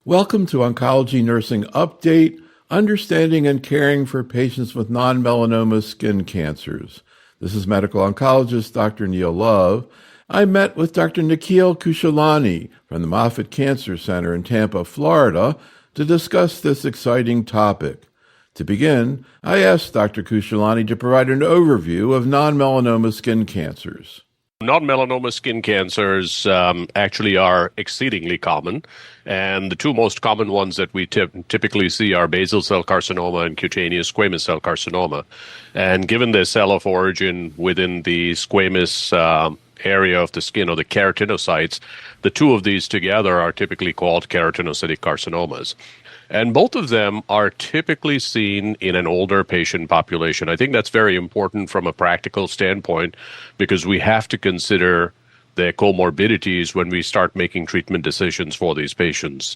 Welcome to Oncology Nursing Update, Understanding and Caring for Patients with Non-Melanoma Skin Cancers. This is medical oncologist Dr. Neil Love. I met with Dr. Nikhil I Khushalani from the Moffitt Cancer Center in Tampa, Florida, to discuss this exciting topic. To begin, I asked Dr. Khushalani to provide an overview of non-melanoma skin cancers. Non-melanoma skin cancers actually are exceedingly common, and the two most common ones that we typically see are basal cell carcinoma and cutaneous squamous cell carcinoma. And given their cell of origin within the squamous area of the skin or the keratinocytes, the two of these together are typically called keratinocytic carcinomas. And both of them are typically seen in an older patient population. I think that's very important from a practical standpoint because we have to consider their comorbidities when we start making treatment decisions for these patients.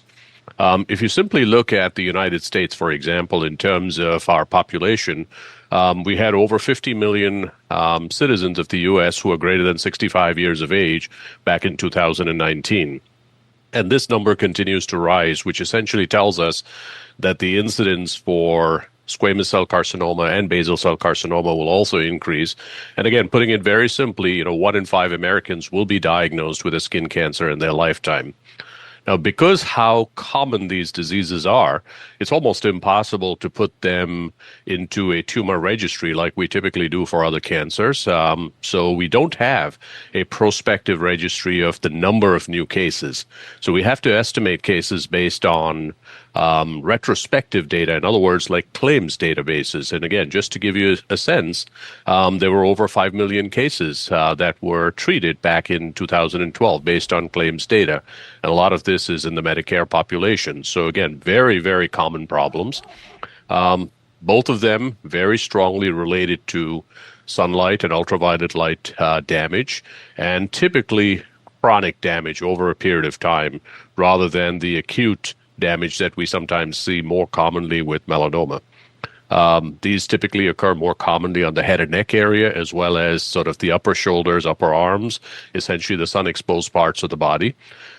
If you simply look at the United States, for example, in terms of our population, we had over 50 million citizens of the U.S. who are greater than 65 years of age back in 2019. And this number continues to rise, which essentially tells us that the incidence for squamous cell carcinoma and basal cell carcinoma will also increase. And again, putting it very simply, 1 in 5 Americans will be diagnosed with a skin cancer in their lifetime. Now, because how common these diseases are, it's almost impossible to put them into a tumor registry like we typically do for other cancers. So we don't have a prospective registry of the number of new cases. So we have to estimate cases based on retrospective data, in other words, like claims databases. And again, just to give you a sense, there were over 5 million cases that were treated back in 2012 based on claims data. And a lot of this is in the Medicare population. So again, very, very common problems. Both of them very strongly related to sunlight and ultraviolet light damage, and typically chronic damage over a period of time rather than the acute damage that we sometimes see more commonly with melanoma. These typically occur more commonly on the head and neck area, as well as sort of the upper shoulders, upper arms, essentially the sun-exposed parts of the body.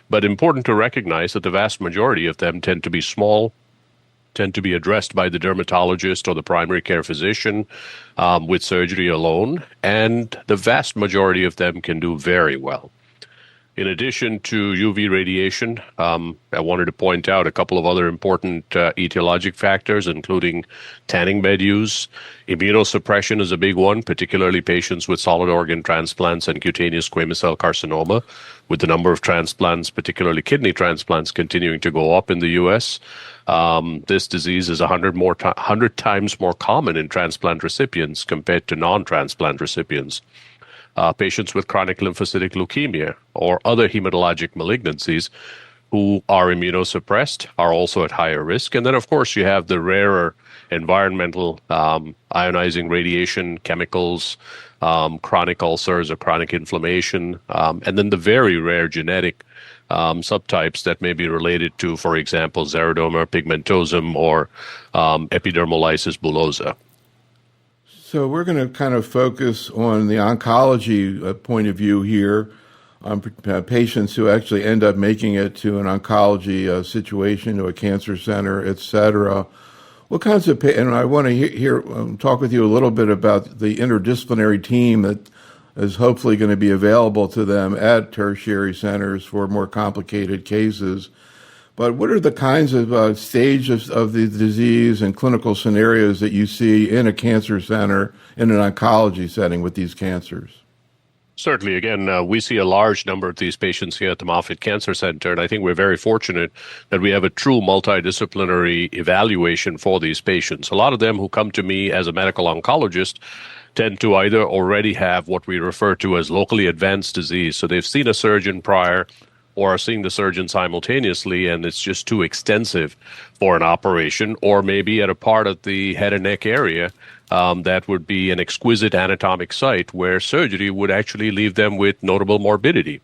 But important to recognize that the vast majority of them tend to be small, tend to be addressed by the dermatologist or the primary care physician with surgery alone, and the vast majority of them can do very well. In addition to UV radiation, I wanted to point out a couple of other important etiologic factors, including tanning bed use. Immunosuppression is a big one, particularly patients with solid organ transplants and cutaneous squamous cell carcinoma, with the number of transplants, particularly kidney transplants, continuing to go up in the U.S. This disease is 100 times more common in transplant recipients compared to non-transplant recipients. Patients with chronic lymphocytic leukemia or other hematologic malignancies who are immunosuppressed are also at higher risk. And then, of course, you have the rarer environmental ionizing radiation, chemicals, chronic ulcers or chronic inflammation, and then the very rare genetic subtypes that may be related to, for example, xeroderma pigmentosum or epidermolysis bullosa. So we're going to kind of focus on the oncology point of view here, on patients who actually end up making it to an oncology situation, to a cancer center, et cetera. What kinds of, and I want to talk with you a little bit about the interdisciplinary team that is hopefully going to be available to them at tertiary centers for more complicated cases. But what are the kinds of stages of the disease and clinical scenarios that you see in a cancer center in an oncology setting with these cancers? Certainly. Again, we see a large number of these patients here at the Moffitt Cancer Center, and I think we're very fortunate that we have a true multidisciplinary evaluation for these patients. A lot of them who come to me as a medical oncologist tend to either already have what we refer to as locally advanced disease, so they've seen a surgeon prior, or are seeing the surgeon simultaneously, and it's just too extensive for an operation, or maybe at a part of the head and neck area that would be an exquisite anatomic site where surgery would actually leave them with notable morbidity.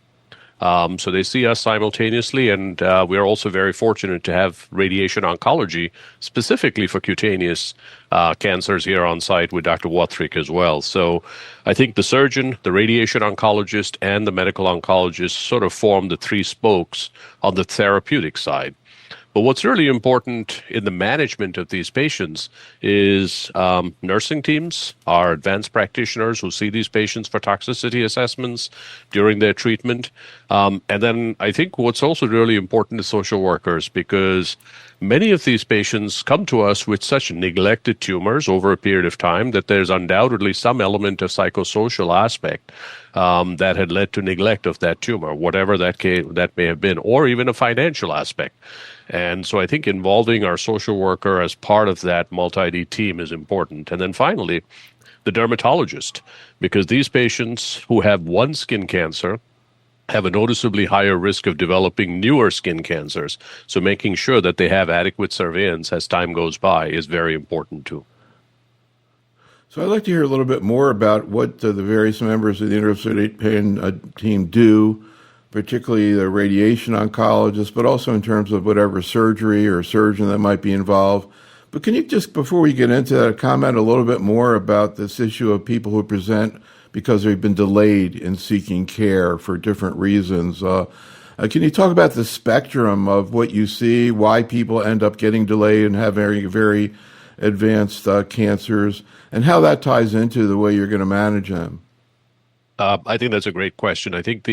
So they see us simultaneously, and we are also very fortunate to have radiation oncology specifically for cutaneous cancers here on site with Dr. Wathrick as well. So I think the surgeon, the radiation oncologist, and the medical oncologist sort of form the three spokes on the therapeutic side. But what's really important in the management of these patients is nursing teams, our advanced practitioners who see these patients for toxicity assessments during their treatment. And then I think what's also really important is social workers, because many of these patients come to us with such neglected tumors over a period of time that there's undoubtedly some element of psychosocial aspect that had led to neglect of that tumor, whatever that may have been, or even a financial aspect. And so I think involving our social worker as part of that multi-D team is important. And then finally, the dermatologist, because these patients who have one skin cancer have a noticeably higher risk of developing newer skin cancers. So making sure that they have adequate surveillance as time goes by is very important too. So I'd like to hear a little bit more about what the various members of the interdisciplinary team do, particularly the radiation oncologist, but also in terms of whatever surgery or surgeon that might be involved. But can you just, before we get into that, comment a little bit more about this issue of people who present because they've been delayed in seeking care for different reasons? Can you talk about the spectrum of what you see, why people end up getting delayed and have very, very advanced cancers, and how that ties into the way you're going to manage them? I think that's a great question. I think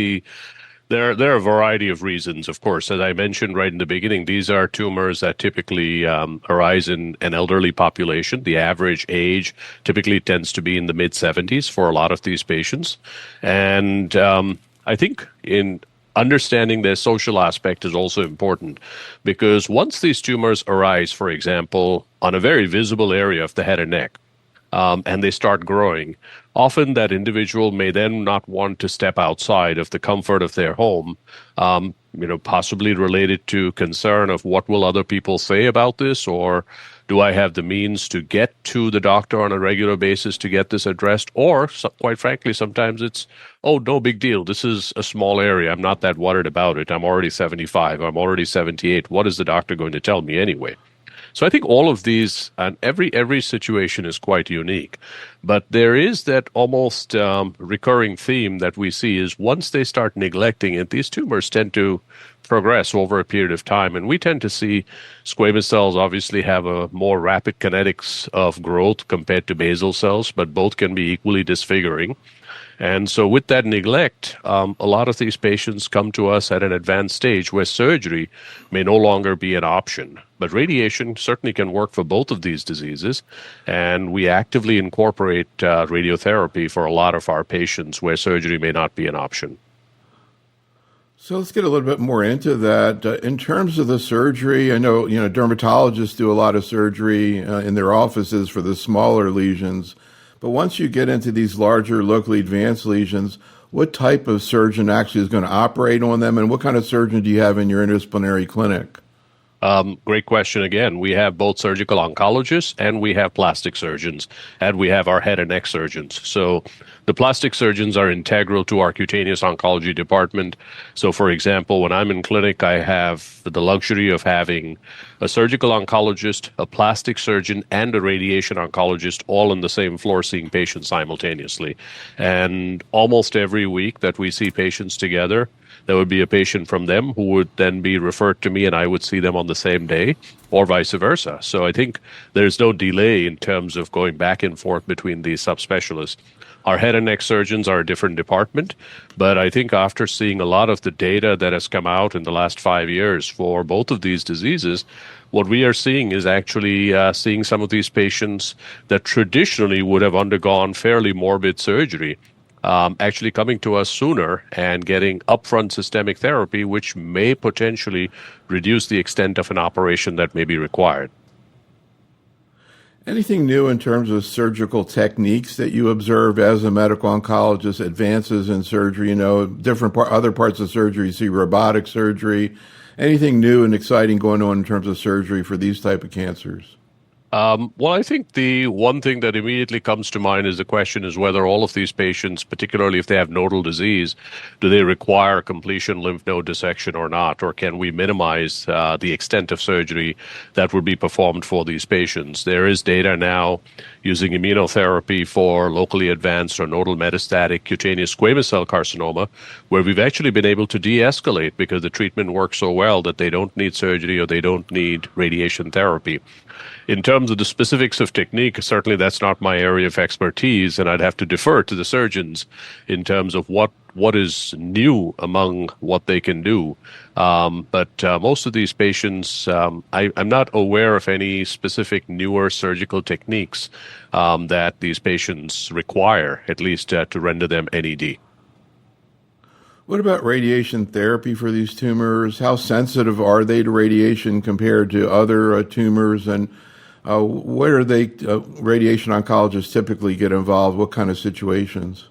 there are a variety of reasons, of course. As I mentioned right in the beginning, these are tumors that typically arise in an elderly population. The average age typically tends to be in the mid-70s for a lot of these patients. And I think in understanding their social aspect is also important, because once these tumors arise, for example, on a very visible area of the head and neck, and they start growing, often that individual may then not want to step outside of the comfort of their home, possibly related to concern of what will other people say about this, or do I have the means to get to the doctor on a regular basis to get this addressed? Or, quite frankly, sometimes it's, oh, no big deal. This is a small area. I'm not that worried about it. I'm already 75. I'm already 78. What is the doctor going to tell me anyway? So I think all of these, and every situation is quite unique. But there is that almost recurring theme that we see is once they start neglecting it, these tumors tend to progress over a period of time. And we tend to see squamous cells obviously have a more rapid kinetics of growth compared to basal cells, but both can be equally disfiguring. And so with that neglect, a lot of these patients come to us at an advanced stage where surgery may no longer be an option. But radiation certainly can work for both of these diseases, and we actively incorporate radiotherapy for a lot of our patients where surgery may not be an option. So let's get a little bit more into that. In terms of the surgery, I know dermatologists do a lot of surgery in their offices for the smaller lesions. But once you get into these larger, locally advanced lesions, what type of surgeon actually is going to operate on them, and what kind of surgeon do you have in your interdisciplinary clinic? Great question again. We have both surgical oncologists and we have plastic surgeons, and we have our head and neck surgeons. So the plastic surgeons are integral to our cutaneous oncology department. So, for example, when I'm in clinic, I have the luxury of having a surgical oncologist, a plastic surgeon, and a radiation oncologist all on the same floor seeing patients simultaneously. And almost every week that we see patients together, there would be a patient from them who would then be referred to me, and I would see them on the same day, or vice versa. So I think there's no delay in terms of going back and forth between these subspecialists. Our head and neck surgeons are a different department, but I think after seeing a lot of the data that has come out in the last 5 years for both of these diseases, what we are seeing is actually seeing some of these patients that traditionally would have undergone fairly morbid surgery actually coming to us sooner and getting upfront systemic therapy, which may potentially reduce the extent of an operation that may be required. Anything new in terms of surgical techniques that you observe as a medical oncologist, advances in surgery, other parts of surgery, you see robotic surgery, anything new and exciting going on in terms of surgery for these type of cancers? Well, I think the one thing that immediately comes to mind is the question is whether all of these patients, particularly if they have nodal disease, do they require completion lymph node dissection or not? Or can we minimize the extent of surgery that would be performed for these patients? There is data now using immunotherapy for locally advanced or nodal metastatic cutaneous squamous cell carcinoma, where we've actually been able to de-escalate because the treatment works so well that they don't need surgery or they don't need radiation therapy. In terms of the specifics of technique, certainly that's not my area of expertise, and I'd have to defer to the surgeons in terms of what is new among what they can do. But most of these patients, I'm not aware of any specific newer surgical techniques that these patients require, at least to render them NED. What about radiation therapy for these tumors? How sensitive are they to radiation compared to other tumors? And where do radiation oncologists typically get involved? What kind of situations?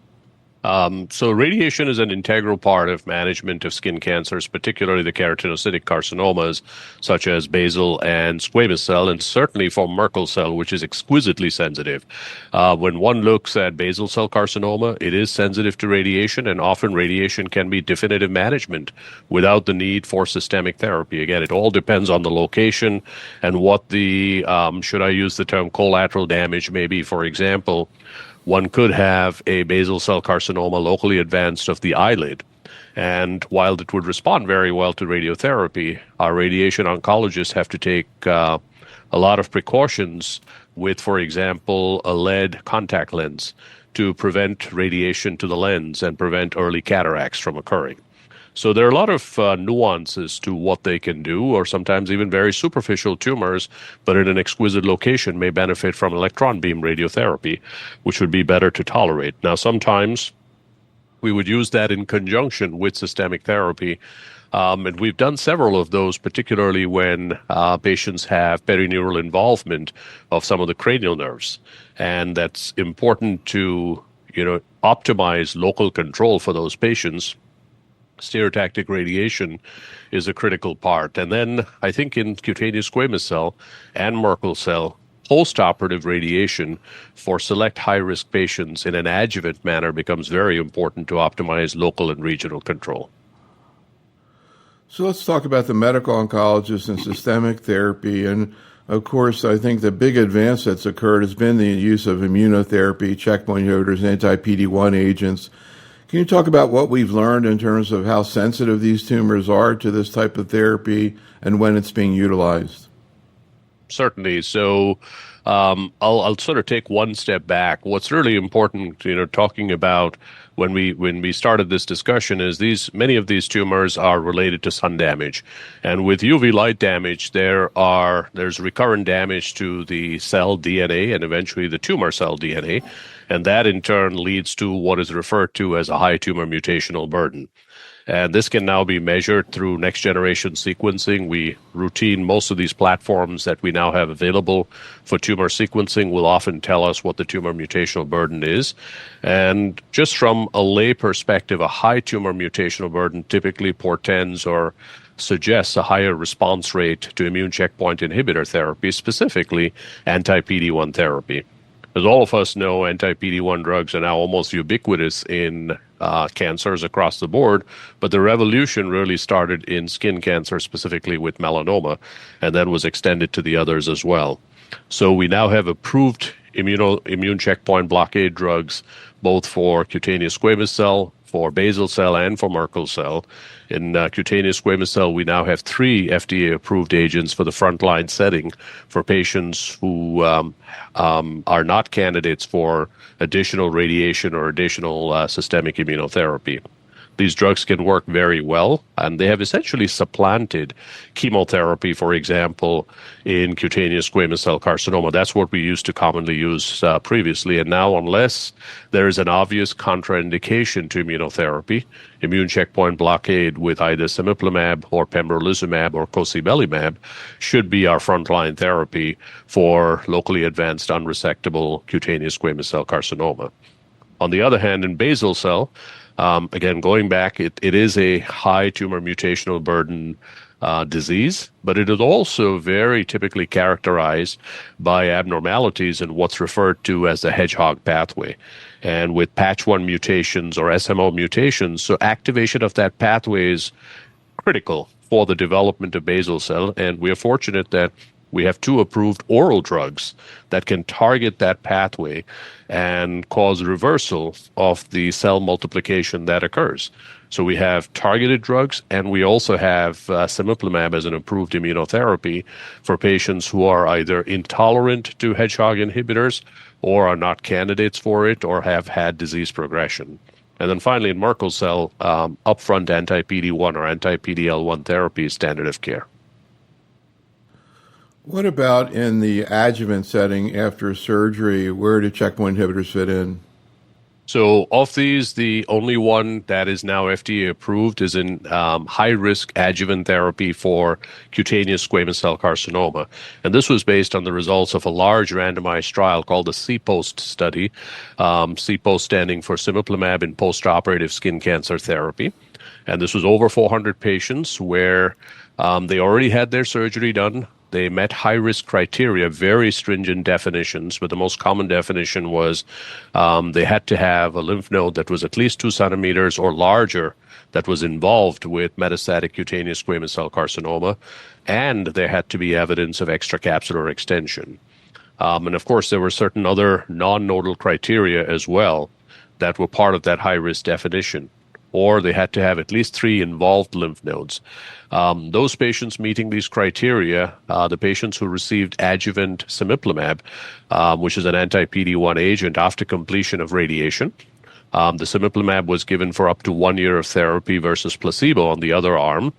So radiation is an integral part of management of skin cancers, particularly the keratinocytic carcinomas, such as basal and squamous cell, and certainly for Merkel cell, which is exquisitely sensitive. When one looks at basal cell carcinoma, it is sensitive to radiation, and often radiation can be definitive management without the need for systemic therapy. Again, it all depends on the location and what the, should I use the term collateral damage, maybe, for example. One could have a basal cell carcinoma locally advanced of the eyelid. And while it would respond very well to radiotherapy, our radiation oncologists have to take a lot of precautions with, for example, a lead contact lens to prevent radiation to the lens and prevent early cataracts from occurring. So there are a lot of nuances to what they can do, or sometimes even very superficial tumors, but in an exquisite location may benefit from electron beam radiotherapy, which would be better to tolerate. Now, sometimes we would use that in conjunction with systemic therapy, and we've done several of those, particularly when patients have perineural involvement of some of the cranial nerves. And that's important to, optimize local control for those patients. Stereotactic radiation is a critical part. And then I think in cutaneous squamous cell and Merkel cell, postoperative radiation for select high-risk patients in an adjuvant manner becomes very important to optimize local and regional control. So let's talk about the medical oncologist and systemic therapy. And of course, I think the big advance that's occurred has been the use of immunotherapy, checkpoint inhibitors, anti-PD-1 agents. Can you talk about what we've learned in terms of how sensitive these tumors are to this type of therapy and when it's being utilized? Certainly. So I'll sort of take one step back. What's really important, talking about when we started this discussion is many of these tumors are related to sun damage. And with UV light damage, there's recurrent damage to the cell DNA and eventually the tumor cell DNA. And that in turn leads to what is referred to as a high tumor mutational burden. And this can now be measured through next generation sequencing. Most of these platforms that we now have available for tumor sequencing will often tell us what the tumor mutational burden is. And just from a lay perspective, a high tumor mutational burden typically portends or suggests a higher response rate to immune checkpoint inhibitor therapy, specifically anti-PD-1 therapy. As all of us know, anti-PD-1 drugs are now almost ubiquitous in cancers across the board, but the revolution really started in skin cancer, specifically with melanoma, and then was extended to the others as well. So we now have approved immune checkpoint blockade drugs, both for cutaneous squamous cell, for basal cell, and for Merkel cell. In cutaneous squamous cell, we now have 3 FDA-approved agents for the frontline setting for patients who are not candidates for additional radiation or additional systemic immunotherapy. These drugs can work very well, and they have essentially supplanted chemotherapy, for example, in cutaneous squamous cell carcinoma. That's what we used to commonly use previously. And now, unless there is an obvious contraindication to immunotherapy, immune checkpoint blockade with either cemiplimab or pembrolizumab or cosibelimab should be our frontline therapy for locally advanced unresectable cutaneous squamous cell carcinoma. On the other hand, in basal cell, again, going back, it is a high tumor mutational burden disease, but it is also very typically characterized by abnormalities in what's referred to as the hedgehog pathway. And with patch 1 mutations or SMO mutations, so activation of that pathway is critical for the development of basal cell. And we are fortunate that we have 2 approved oral drugs that can target that pathway and cause reversal of the cell multiplication that occurs. So we have targeted drugs, and we also have cemiplimab as an approved immunotherapy for patients who are either intolerant to hedgehog inhibitors or are not candidates for it or have had disease progression. And then finally, in Merkel cell, upfront anti-PD-1 or anti-PD-L1 therapy is standard of care. What about in the adjuvant setting after surgery? Where do checkpoint inhibitors fit in? So of these, the only one that is now FDA approved is in high-risk adjuvant therapy for cutaneous squamous cell carcinoma. And this was based on the results of a large randomized trial called the CPOST study, CPOST standing for cemiplimab in postoperative skin cancer therapy. And this was over 400 patients where they already had their surgery done. They met high-risk criteria, very stringent definitions, but the most common definition was they had to have a lymph node that was at least 2 centimeters or larger that was involved with metastatic cutaneous squamous cell carcinoma, and there had to be evidence of extracapsular extension. And of course, there were certain other non-nodal criteria as well that were part of that high-risk definition, or they had to have at least 3 involved lymph nodes. Those patients meeting these criteria, the patients who received adjuvant cemiplimab, which is an anti-PD-1 agent after completion of radiation, the cemiplimab was given for up to 1 year of therapy versus placebo on the other arm.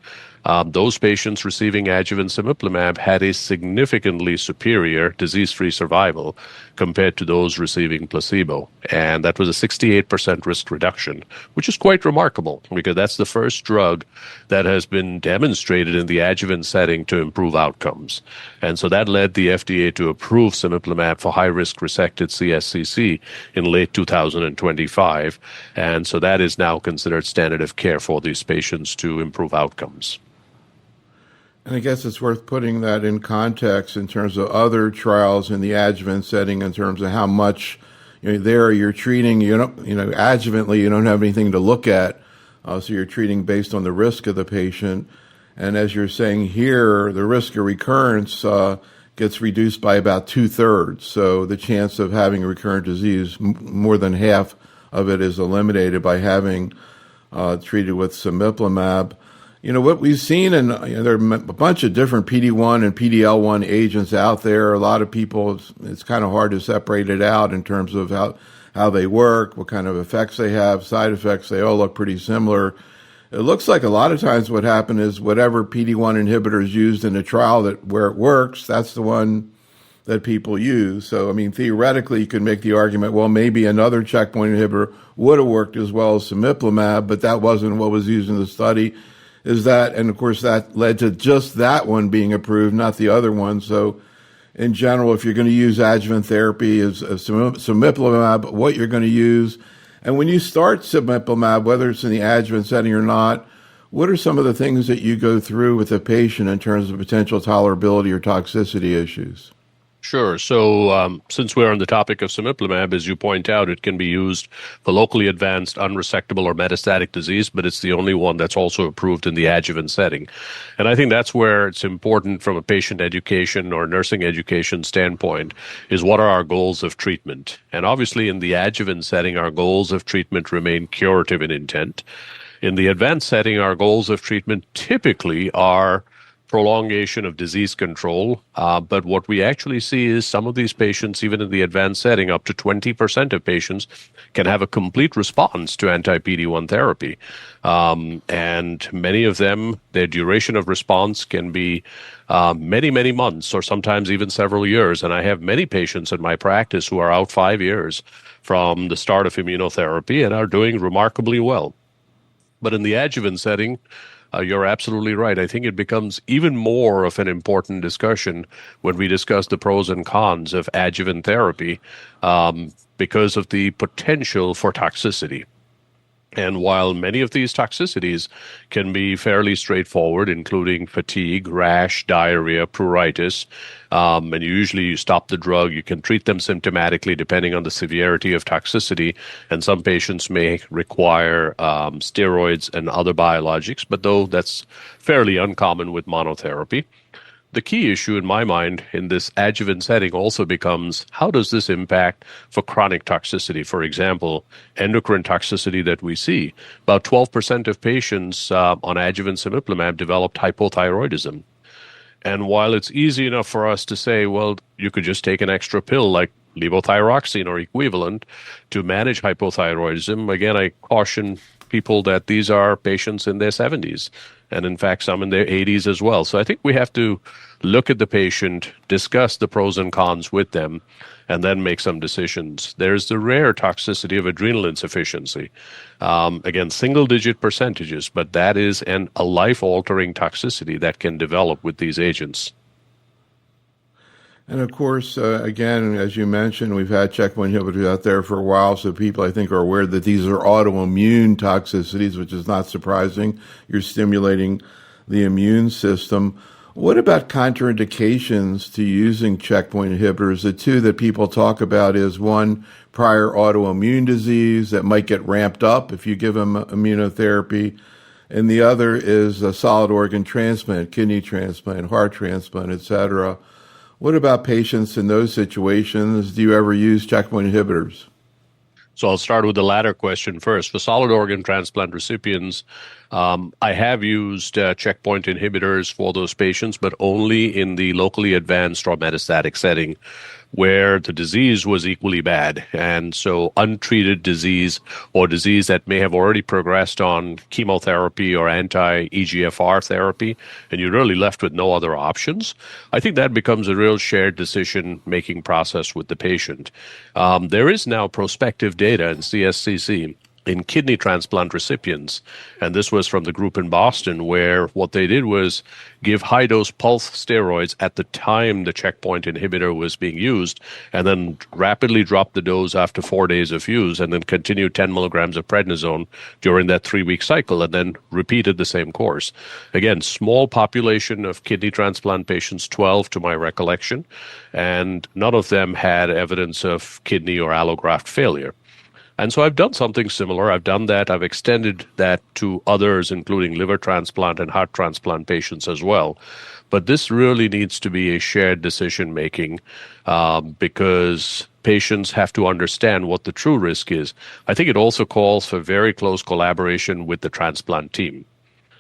Those patients receiving adjuvant cemiplimab had a significantly superior disease-free survival compared to those receiving placebo. And that was a 68% risk reduction, which is quite remarkable because that's the first drug that has been demonstrated in the adjuvant setting to improve outcomes. And so that led the FDA to approve cemiplimab for high-risk resected CSCC in late 2025. And so that is now considered standard of care for these patients to improve outcomes. And I guess it's worth putting that in context in terms of other trials in the adjuvant setting, in terms of how much there you're treating. Adjuvantly, you don't have anything to look at, so you're treating based on the risk of the patient. And as you're saying here, the risk of recurrence gets reduced by about 2/3. So the chance of having a recurrent disease, more than half of it is eliminated by having treated with cemiplimab. What we've seen, and there are a bunch of different PD-1 and PD-L1 agents out there. A lot of people, it's kind of hard to separate it out in terms of how they work, what kind of effects they have, side effects. They all look pretty similar. It looks like a lot of times what happened is whatever PD-1 inhibitor is used in a trial where it works, that's the one that people use. So, theoretically, you could make the argument, well, maybe another checkpoint inhibitor would have worked as well as cemiplimab, but that wasn't what was used in the study. And of course that led to just that one being approved, not the other one. So in general, if you're going to use adjuvant therapy as cemiplimab, what you're going to use. And when you start cemiplimab, whether it's in the adjuvant setting or not, what are some of the things that you go through with the patient in terms of potential tolerability or toxicity issues? Sure. So since we're on the topic of cemiplimab, as you point out, it can be used for locally advanced, unresectable, or metastatic disease, but it's the only one that's also approved in the adjuvant setting. And I think that's where it's important from a patient education or nursing education standpoint is what are our goals of treatment? And obviously in the adjuvant setting, our goals of treatment remain curative in intent. In the advanced setting, our goals of treatment typically are prolongation of disease control. But what we actually see is some of these patients, even in the advanced setting, up to 20% of patients can have a complete response to anti-PD-1 therapy. And many of them, their duration of response can be many, many months or sometimes even several years. And I have many patients in my practice who are out 5 years from the start of immunotherapy and are doing remarkably well. But in the adjuvant setting, you're absolutely right. I think it becomes even more of an important discussion when we discuss the pros and cons of adjuvant therapy because of the potential for toxicity. And while many of these toxicities can be fairly straightforward, including fatigue, rash, diarrhea, pruritus, and usually you stop the drug, you can treat them symptomatically depending on the severity of toxicity. And some patients may require steroids and other biologics, but though that's fairly uncommon with monotherapy. The key issue in my mind in this adjuvant setting also becomes how does this impact for chronic toxicity? For example, endocrine toxicity that we see. About 12% of patients on adjuvant cemiplimab developed hypothyroidism. And while it's easy enough for us to say, well, you could just take an extra pill like levothyroxine or equivalent to manage hypothyroidism, again, I caution people that these are patients in their 70s, and in fact, some in their 80s as well. So I think we have to look at the patient, discuss the pros and cons with them, and then make some decisions. There's the rare toxicity of adrenal insufficiency. Again, single-digit percentages, but that is a life-altering toxicity that can develop with these agents. And of course, again, as you mentioned, we've had checkpoint inhibitors out there for a while, so people, I think, are aware that these are autoimmune toxicities, which is not surprising. You're stimulating the immune system. What about contraindications to using checkpoint inhibitors? The two that people talk about is one, prior autoimmune disease that might get ramped up if you give them immunotherapy, and the other is a solid organ transplant, kidney transplant, heart transplant, etc. What about patients in those situations? Do you ever use checkpoint inhibitors? So I'll start with the latter question first. For solid organ transplant recipients, I have used checkpoint inhibitors for those patients, but only in the locally advanced or metastatic setting where the disease was equally bad. And so untreated disease or disease that may have already progressed on chemotherapy or anti-EGFR therapy, and you're really left with no other options, I think that becomes a real shared decision-making process with the patient. There is now prospective data in CSCC in kidney transplant recipients. And this was from the group in Boston, where what they did was give high-dose pulse steroids at the time the checkpoint inhibitor was being used, and then rapidly drop the dose after 4 days of use, and then continue 10 milligrams of prednisone during that 3-week cycle, and then repeated the same course. Again, small population of kidney transplant patients, 12 to my recollection, and none of them had evidence of kidney or allograft failure. And so I've done something similar. I've done that. I've extended that to others, including liver transplant and heart transplant patients as well. But this really needs to be a shared decision-making because patients have to understand what the true risk is. I think it also calls for very close collaboration with the transplant team.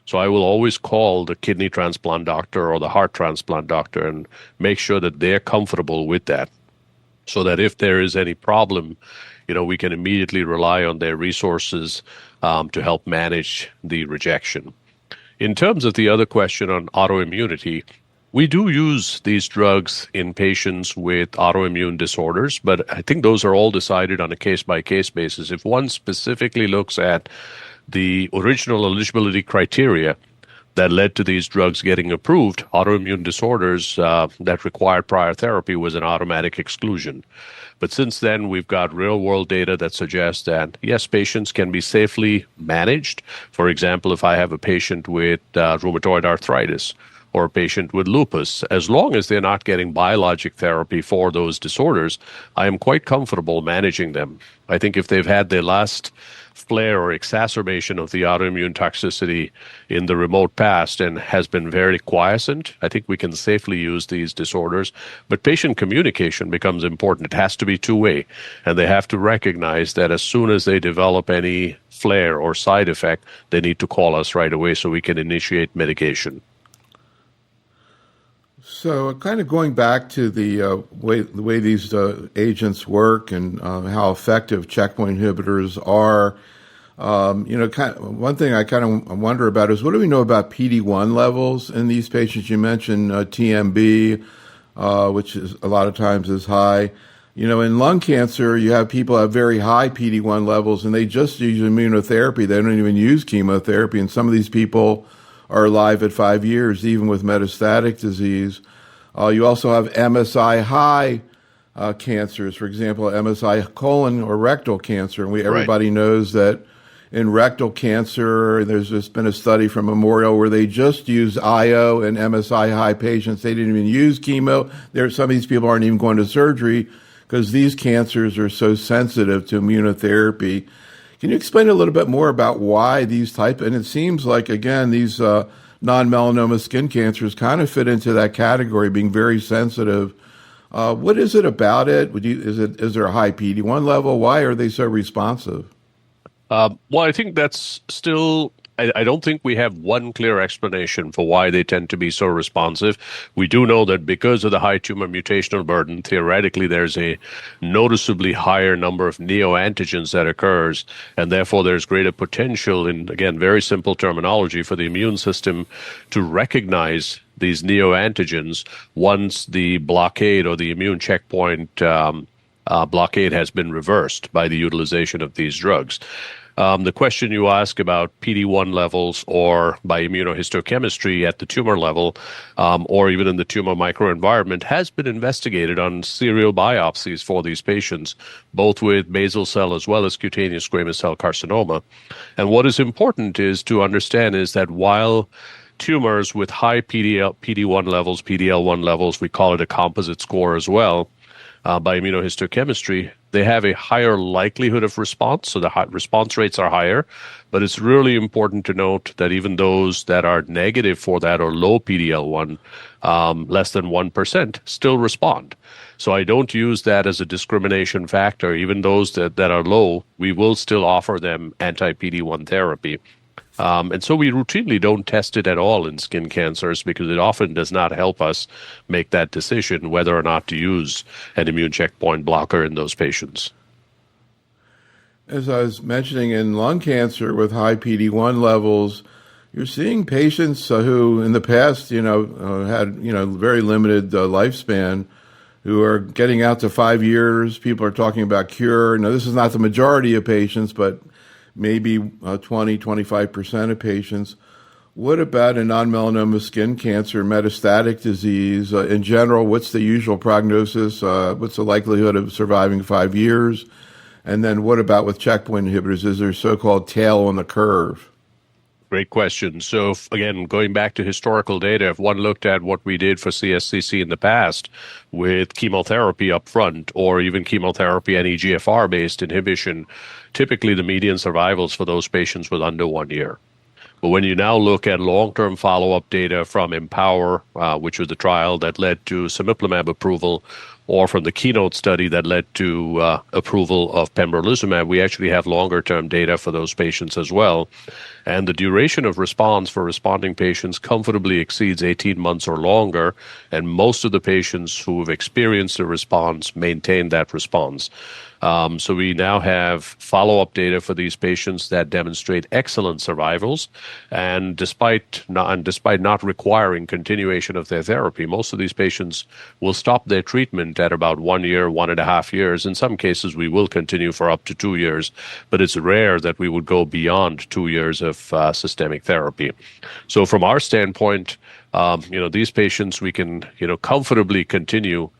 So I will always call the kidney transplant doctor or the heart transplant doctor and make sure that they're comfortable with that, so that if there is any problem, we can immediately rely on their resources to help manage the rejection. In terms of the other question on autoimmunity, we do use these drugs in patients with autoimmune disorders, but I think those are all decided on a case-by-case basis. If one specifically looks at the original eligibility criteria that led to these drugs getting approved, autoimmune disorders that required prior therapy was an automatic exclusion. But since then, we've got real-world data that suggests that, yes, patients can be safely managed. For example, if I have a patient with rheumatoid arthritis or a patient with lupus, as long as they're not getting biologic therapy for those disorders, I am quite comfortable managing them. I think if they've had their last flare or exacerbation of the autoimmune toxicity in the remote past and has been very quiescent, I think we can safely use these disorders. But patient communication becomes important. It has to be two-way, and they have to recognize that as soon as they develop any flare or side effect, they need to call us right away so we can initiate medication. So kind of going back to the way these agents work and how effective checkpoint inhibitors are, one thing I kind of wonder about is what do we know about PD-1 levels in these patients? You mentioned TMB, which is a lot of times is high. In lung cancer, you have people have very high PD-1 levels, and they just use immunotherapy. They don't even use chemotherapy, and some of these people are alive at 5 years, even with metastatic disease. You also have MSI high cancers, for example, MSI colon or rectal cancer. And everybody knows that in rectal cancer. There's just been a study from Memorial where they just use IO in MSI high patients. They didn't even use chemo. Some of these people aren't even going to surgery because these cancers are so sensitive to immunotherapy. Can you explain a little bit more about why these type? And it seems like, again, these non-melanoma skin cancers kind of fit into that category, being very sensitive. What is it about it? Is there a high PD-1 level? Why are they so responsive? Well, I think that's still, I don't think we have one clear explanation for why they tend to be so responsive. We do know that because of the high tumor mutational burden, theoretically, there's a noticeably higher number of neoantigens that occurs, and therefore there's greater potential in, again, very simple terminology for the immune system to recognize these neoantigens once the blockade or the immune checkpoint blockade has been reversed by the utilization of these drugs. The question you ask about PD-1 levels or by immunohistochemistry at the tumor level or even in the tumor microenvironment has been investigated on serial biopsies for these patients, both with basal cell as well as cutaneous squamous cell carcinoma. And what is important is to understand is that while tumors with high PD-1 levels, PD-L1 levels, we call it a composite score as well, by immunohistochemistry, they have a higher likelihood of response, so the response rates are higher. But it's really important to note that even those that are negative for that or low PD-L1, less than 1%, still respond. So I don't use that as a discrimination factor. Even those that are low, we will still offer them anti-PD-1 therapy. And so we routinely don't test it at all in skin cancers because it often does not help us make that decision whether or not to use an immune checkpoint blocker in those patients. As I was mentioning, in lung cancer with high PD-1 levels, you're seeing patients who in the past, had, very limited lifespan, who are getting out to 5 years. People are talking about cure. Now, this is not the majority of patients, but maybe 20-25% of patients. What about a non-melanoma skin cancer, metastatic disease? In general, what's the usual prognosis? What's the likelihood of surviving 5 years? And then what about with checkpoint inhibitors? Is there so-called tail on the curve? Great question. So again, going back to historical data, if one looked at what we did for CSCC in the past with chemotherapy up front or even chemotherapy and EGFR-based inhibition, typically the median survivals for those patients was under 1 year. But when you now look at long-term follow-up data from Empower, which was the trial that led to cemiplimab approval, or from the Keynote study that led to approval of pembrolizumab, we actually have longer-term data for those patients as well. And the duration of response for responding patients comfortably exceeds 18 months or longer, and most of the patients who have experienced a response maintain that response. So we now have follow-up data for these patients that demonstrate excellent survivals, and despite not requiring continuation of their therapy, most of these patients will stop their treatment at about 1 year, 1.5 years. In some cases, we will continue for up to 2 years, but it's rare that we would go beyond 2 years of systemic therapy. So from our standpoint, these patients, we can, comfortably continue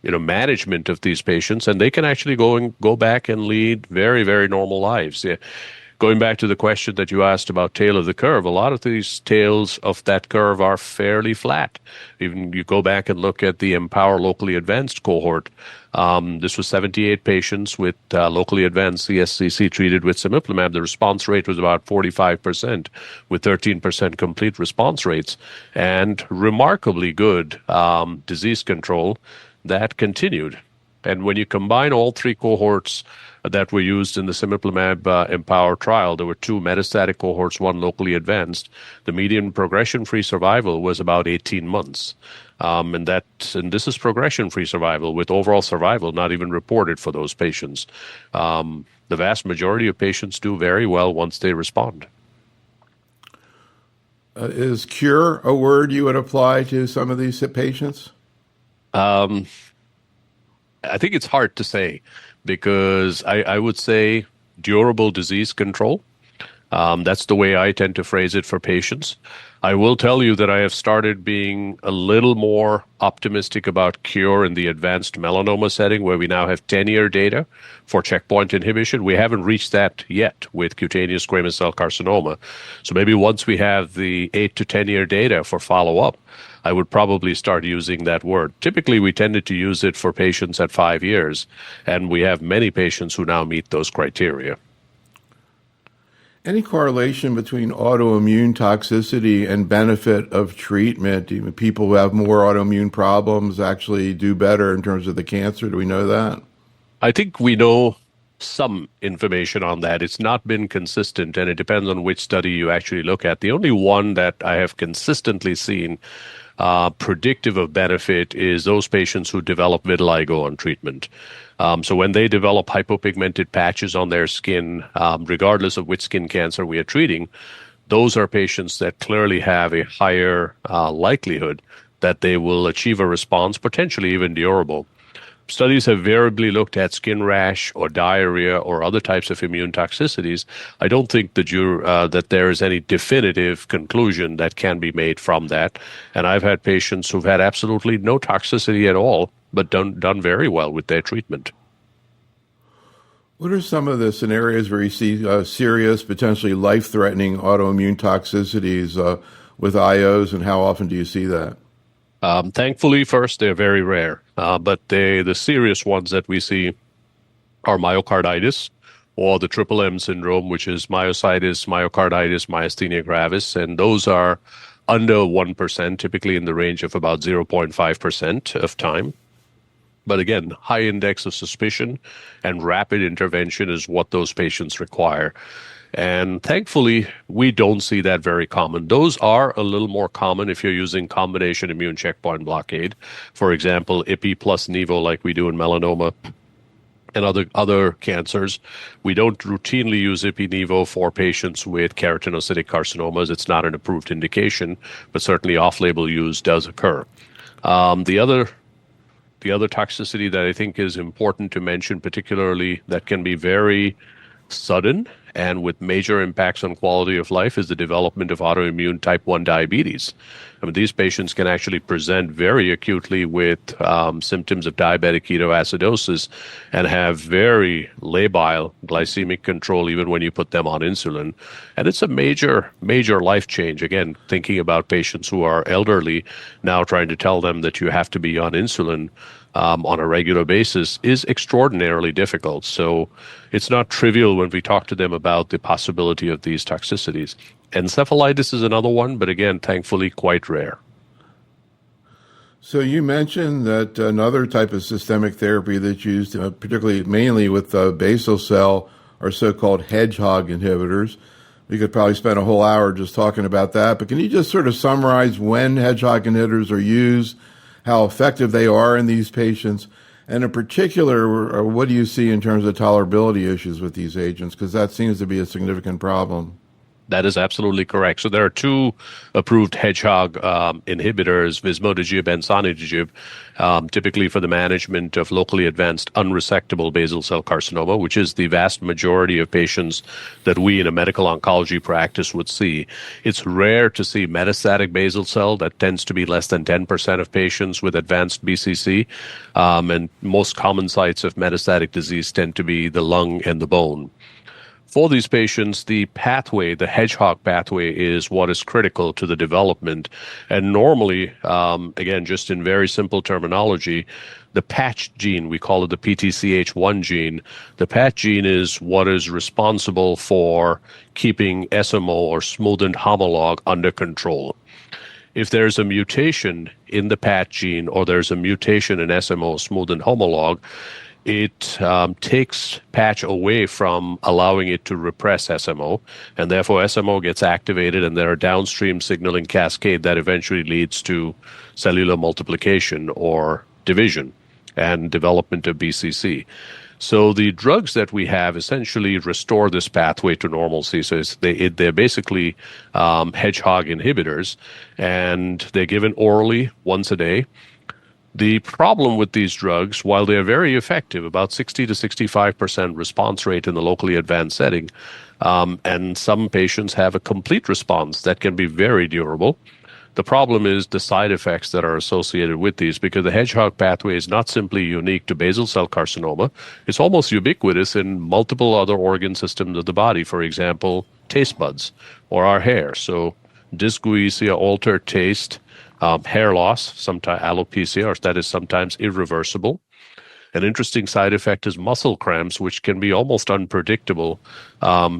management of these patients, and they can actually go back and lead very, very normal lives. Yeah. Going back to the question that you asked about tail of the curve, a lot of these tails of that curve are fairly flat. Even you go back and look at the Empower locally advanced cohort. This was 78 patients with locally advanced CSCC treated with cemiplimab. The response rate was about 45%, with 13% complete response rates, and remarkably good disease control that continued. And when you combine all three cohorts that were used in the cemiplimab Empower trial, there were two metastatic cohorts, one locally advanced. The median progression-free survival was about 18 months. And this is progression-free survival, with overall survival not even reported for those patients. The vast majority of patients do very well once they respond. Is cure a word you would apply to some of these patients? I think it's hard to say, because I would say durable disease control. That's the way I tend to phrase it for patients. I will tell you that I have started being a little more optimistic about cure in the advanced melanoma setting, where we now have 10-year data for checkpoint inhibition. We haven't reached that yet with cutaneous squamous cell carcinoma. So maybe once we have the 8 to 10-year data for follow-up, I would probably start using that word. Typically, we tended to use it for patients at 5 years, and we have many patients who now meet those criteria. Any correlation between autoimmune toxicity and benefit of treatment? Even people who have more autoimmune problems actually do better in terms of the cancer. Do we know that? I think we know some information on that. It's not been consistent, and it depends on which study you actually look at. The only one that I have consistently seen predictive of benefit is those patients who develop vitiligo on treatment. So when they develop hypopigmented patches on their skin, regardless of which skin cancer we are treating, those are patients that clearly have a higher likelihood that they will achieve a response, potentially even durable. Studies have variably looked at skin rash or diarrhea or other types of immune toxicities. I don't think that there is any definitive conclusion that can be made from that. And I've had patients who've had absolutely no toxicity at all, but done very well with their treatment. What are some of the scenarios where you see serious, potentially life-threatening autoimmune toxicities with IOs, and how often do you see that? Thankfully, first, they're very rare, but the serious ones that we see are myocarditis, or the triple M syndrome, which is myositis, myocarditis, myasthenia gravis, and those are under 1%, typically in the range of about 0.5% of time. But again, high index of suspicion and rapid intervention is what those patients require. And thankfully, we don't see that very common. Those are a little more common if you're using combination immune checkpoint blockade. For example, IPI plus Nivo, like we do in melanoma and other cancers. We don't routinely use IPI-Nivo for patients with keratinocytic carcinomas. It's not an approved indication, but certainly off-label use does occur. The other toxicity that I think is important to mention, particularly that can be very sudden and with major impacts on quality of life, is the development of autoimmune type 1 diabetes. I mean, these patients can actually present very acutely with symptoms of diabetic ketoacidosis and have very labile glycemic control even when you put them on insulin. And it's a major, major life change. Again, thinking about patients who are elderly, now trying to tell them that you have to be on insulin on a regular basis is extraordinarily difficult. So it's not trivial when we talk to them about the possibility of these toxicities. Encephalitis is another one, but again, thankfully quite rare. So you mentioned that another type of systemic therapy that's used, particularly mainly with basal cell, are so-called hedgehog inhibitors. We could probably spend a whole hour just talking about that, but can you just sort of summarize when hedgehog inhibitors are used, how effective they are in these patients, and in particular, what do you see in terms of tolerability issues with these agents? Because that seems to be a significant problem. That is absolutely correct. So there are two approved hedgehog inhibitors, vismodegib and sonidegib, typically for the management of locally advanced unresectable basal cell carcinoma, which is the vast majority of patients that we in a medical oncology practice would see. It's rare to see metastatic basal cell. That tends to be less than 10% of patients with advanced BCC. And most common sites of metastatic disease tend to be the lung and the bone. For these patients, the pathway, the hedgehog pathway, is what is critical to the development. And normally, again, just in very simple terminology, the patch gene, we call it the PTCH1 gene, the patch gene is what is responsible for keeping SMO, or smoothened homolog, under control. If there's a mutation in the patch gene, or there's a mutation in SMO, smoothened homolog, it takes patch away from allowing it to repress SMO, and therefore SMO gets activated, and there are downstream signaling cascade that eventually leads to cellular multiplication or division and development of BCC. So the drugs that we have essentially restore this pathway to normalcy. So they're basically hedgehog inhibitors, and they're given orally once a day. The problem with these drugs, while they are very effective, about 60 to 65% response rate in the locally advanced setting, and some patients have a complete response that can be very durable. The problem is the side effects that are associated with these, because the hedgehog pathway is not simply unique to basal cell carcinoma. It's almost ubiquitous in multiple other organ systems of the body, for example, taste buds or our hair. So dysgeusia, altered taste, hair loss, sometimes alopecia, or that is sometimes irreversible. An interesting side effect is muscle cramps, which can be almost unpredictable,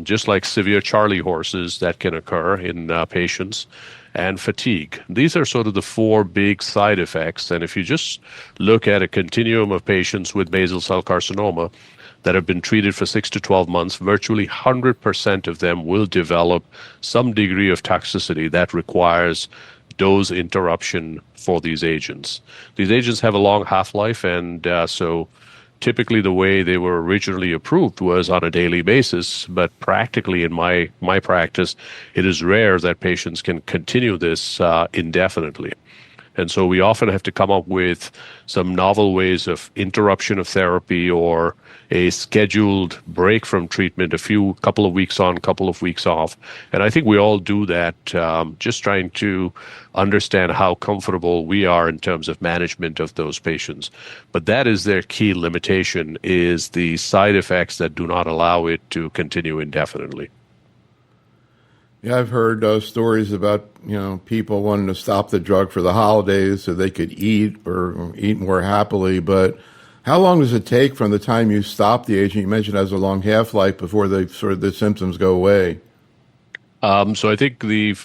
just like severe Charlie horses that can occur in patients, and fatigue. These are sort of the four big side effects. And if you just look at a continuum of patients with basal cell carcinoma that have been treated for 6 to 12 months, virtually 100% of them will develop some degree of toxicity that requires dose interruption for these agents. These agents have a long half-life, and so typically the way they were originally approved was on a daily basis, but practically in my practice, it is rare that patients can continue this indefinitely. And so we often have to come up with some novel ways of interruption of therapy or a scheduled break from treatment, couple of weeks on, couple of weeks off. And I think we all do that, just trying to understand how comfortable we are in terms of management of those patients. But that is their key limitation, is the side effects that do not allow it to continue indefinitely. Yeah, I've heard stories about people wanting to stop the drug for the holidays so they could eat or eat more happily. But how long does it take from the time you stop the agent? You mentioned it has a long half-life before the symptoms go away. So I think the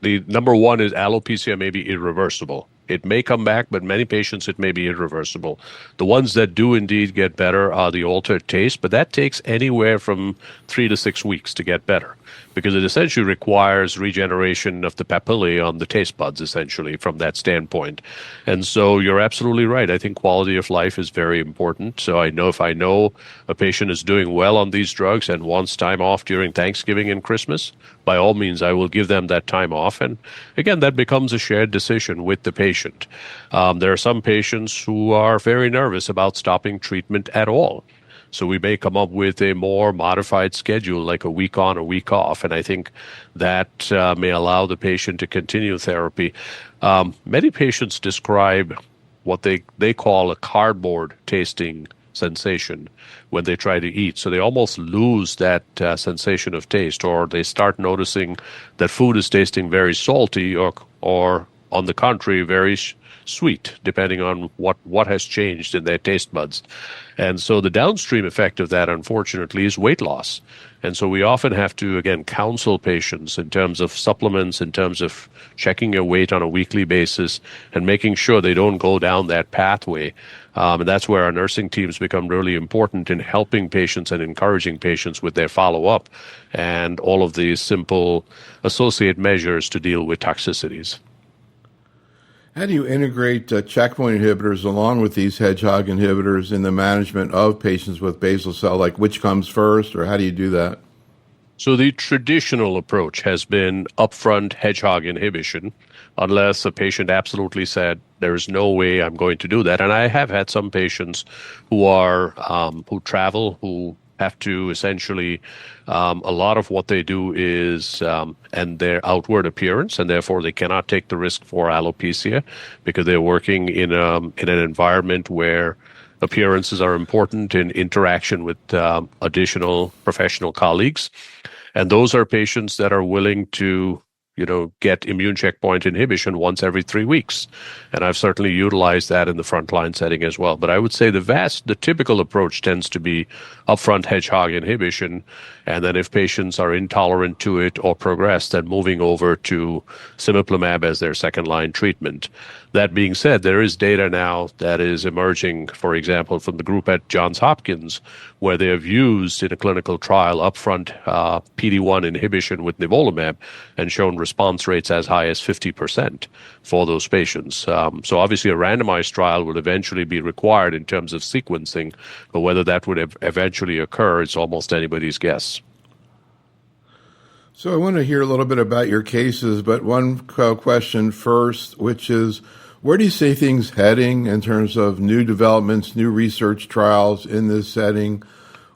number one is alopecia may be irreversible. It may come back, but many patients it may be irreversible. The ones that do indeed get better are the altered taste, but that takes anywhere from 3 to 6 weeks to get better, because it essentially requires regeneration of the papillae on the taste buds, essentially, from that standpoint. And so you're absolutely right. I think quality of life is very important. So if I know a patient is doing well on these drugs and wants time off during Thanksgiving and Christmas, by all means, I will give them that time off. And again, that becomes a shared decision with the patient. There are some patients who are very nervous about stopping treatment at all. So we may come up with a more modified schedule, like a week on, a week off. And I think that may allow the patient to continue therapy. Many patients describe what they call a cardboard tasting sensation when they try to eat. So they almost lose that sensation of taste, or they start noticing that food is tasting very salty or on the contrary, very sweet, depending on what has changed in their taste buds. And so the downstream effect of that, unfortunately, is weight loss. And so we often have to, again, counsel patients in terms of supplements, in terms of checking your weight on a weekly basis and making sure they don't go down that pathway. And that's where our nursing teams become really important in helping patients and encouraging patients with their follow-up and all of these simple associate measures to deal with toxicities. How do you integrate checkpoint inhibitors along with these hedgehog inhibitors in the management of patients with basal cell? Like, which comes first, or how do you do that? So the traditional approach has been upfront hedgehog inhibition, unless a patient absolutely said, there is no way I'm going to do that. And I have had some patients who travel, who have to essentially, a lot of what they do is, and their outward appearance, and therefore they cannot take the risk for alopecia because they're working in an environment where appearances are important in interaction with additional professional colleagues. And those are patients that are willing to get immune checkpoint inhibition once every 3 weeks. And I've certainly utilized that in the frontline setting as well. But I would say the typical approach tends to be upfront hedgehog inhibition. And then if patients are intolerant to it or progress, then moving over to cemiplimab as their second line treatment. That being said, there is data now that is emerging, for example, from the group at Johns Hopkins, where they have used in a clinical trial upfront PD-1 inhibition with nivolumab and shown response rates as high as 50% for those patients. So obviously a randomized trial would eventually be required in terms of sequencing, but whether that would eventually occur, it's almost anybody's guess. So I want to hear a little bit about your cases, but one question first, which is, Where do you see things heading in terms of new developments, new research trials in this setting?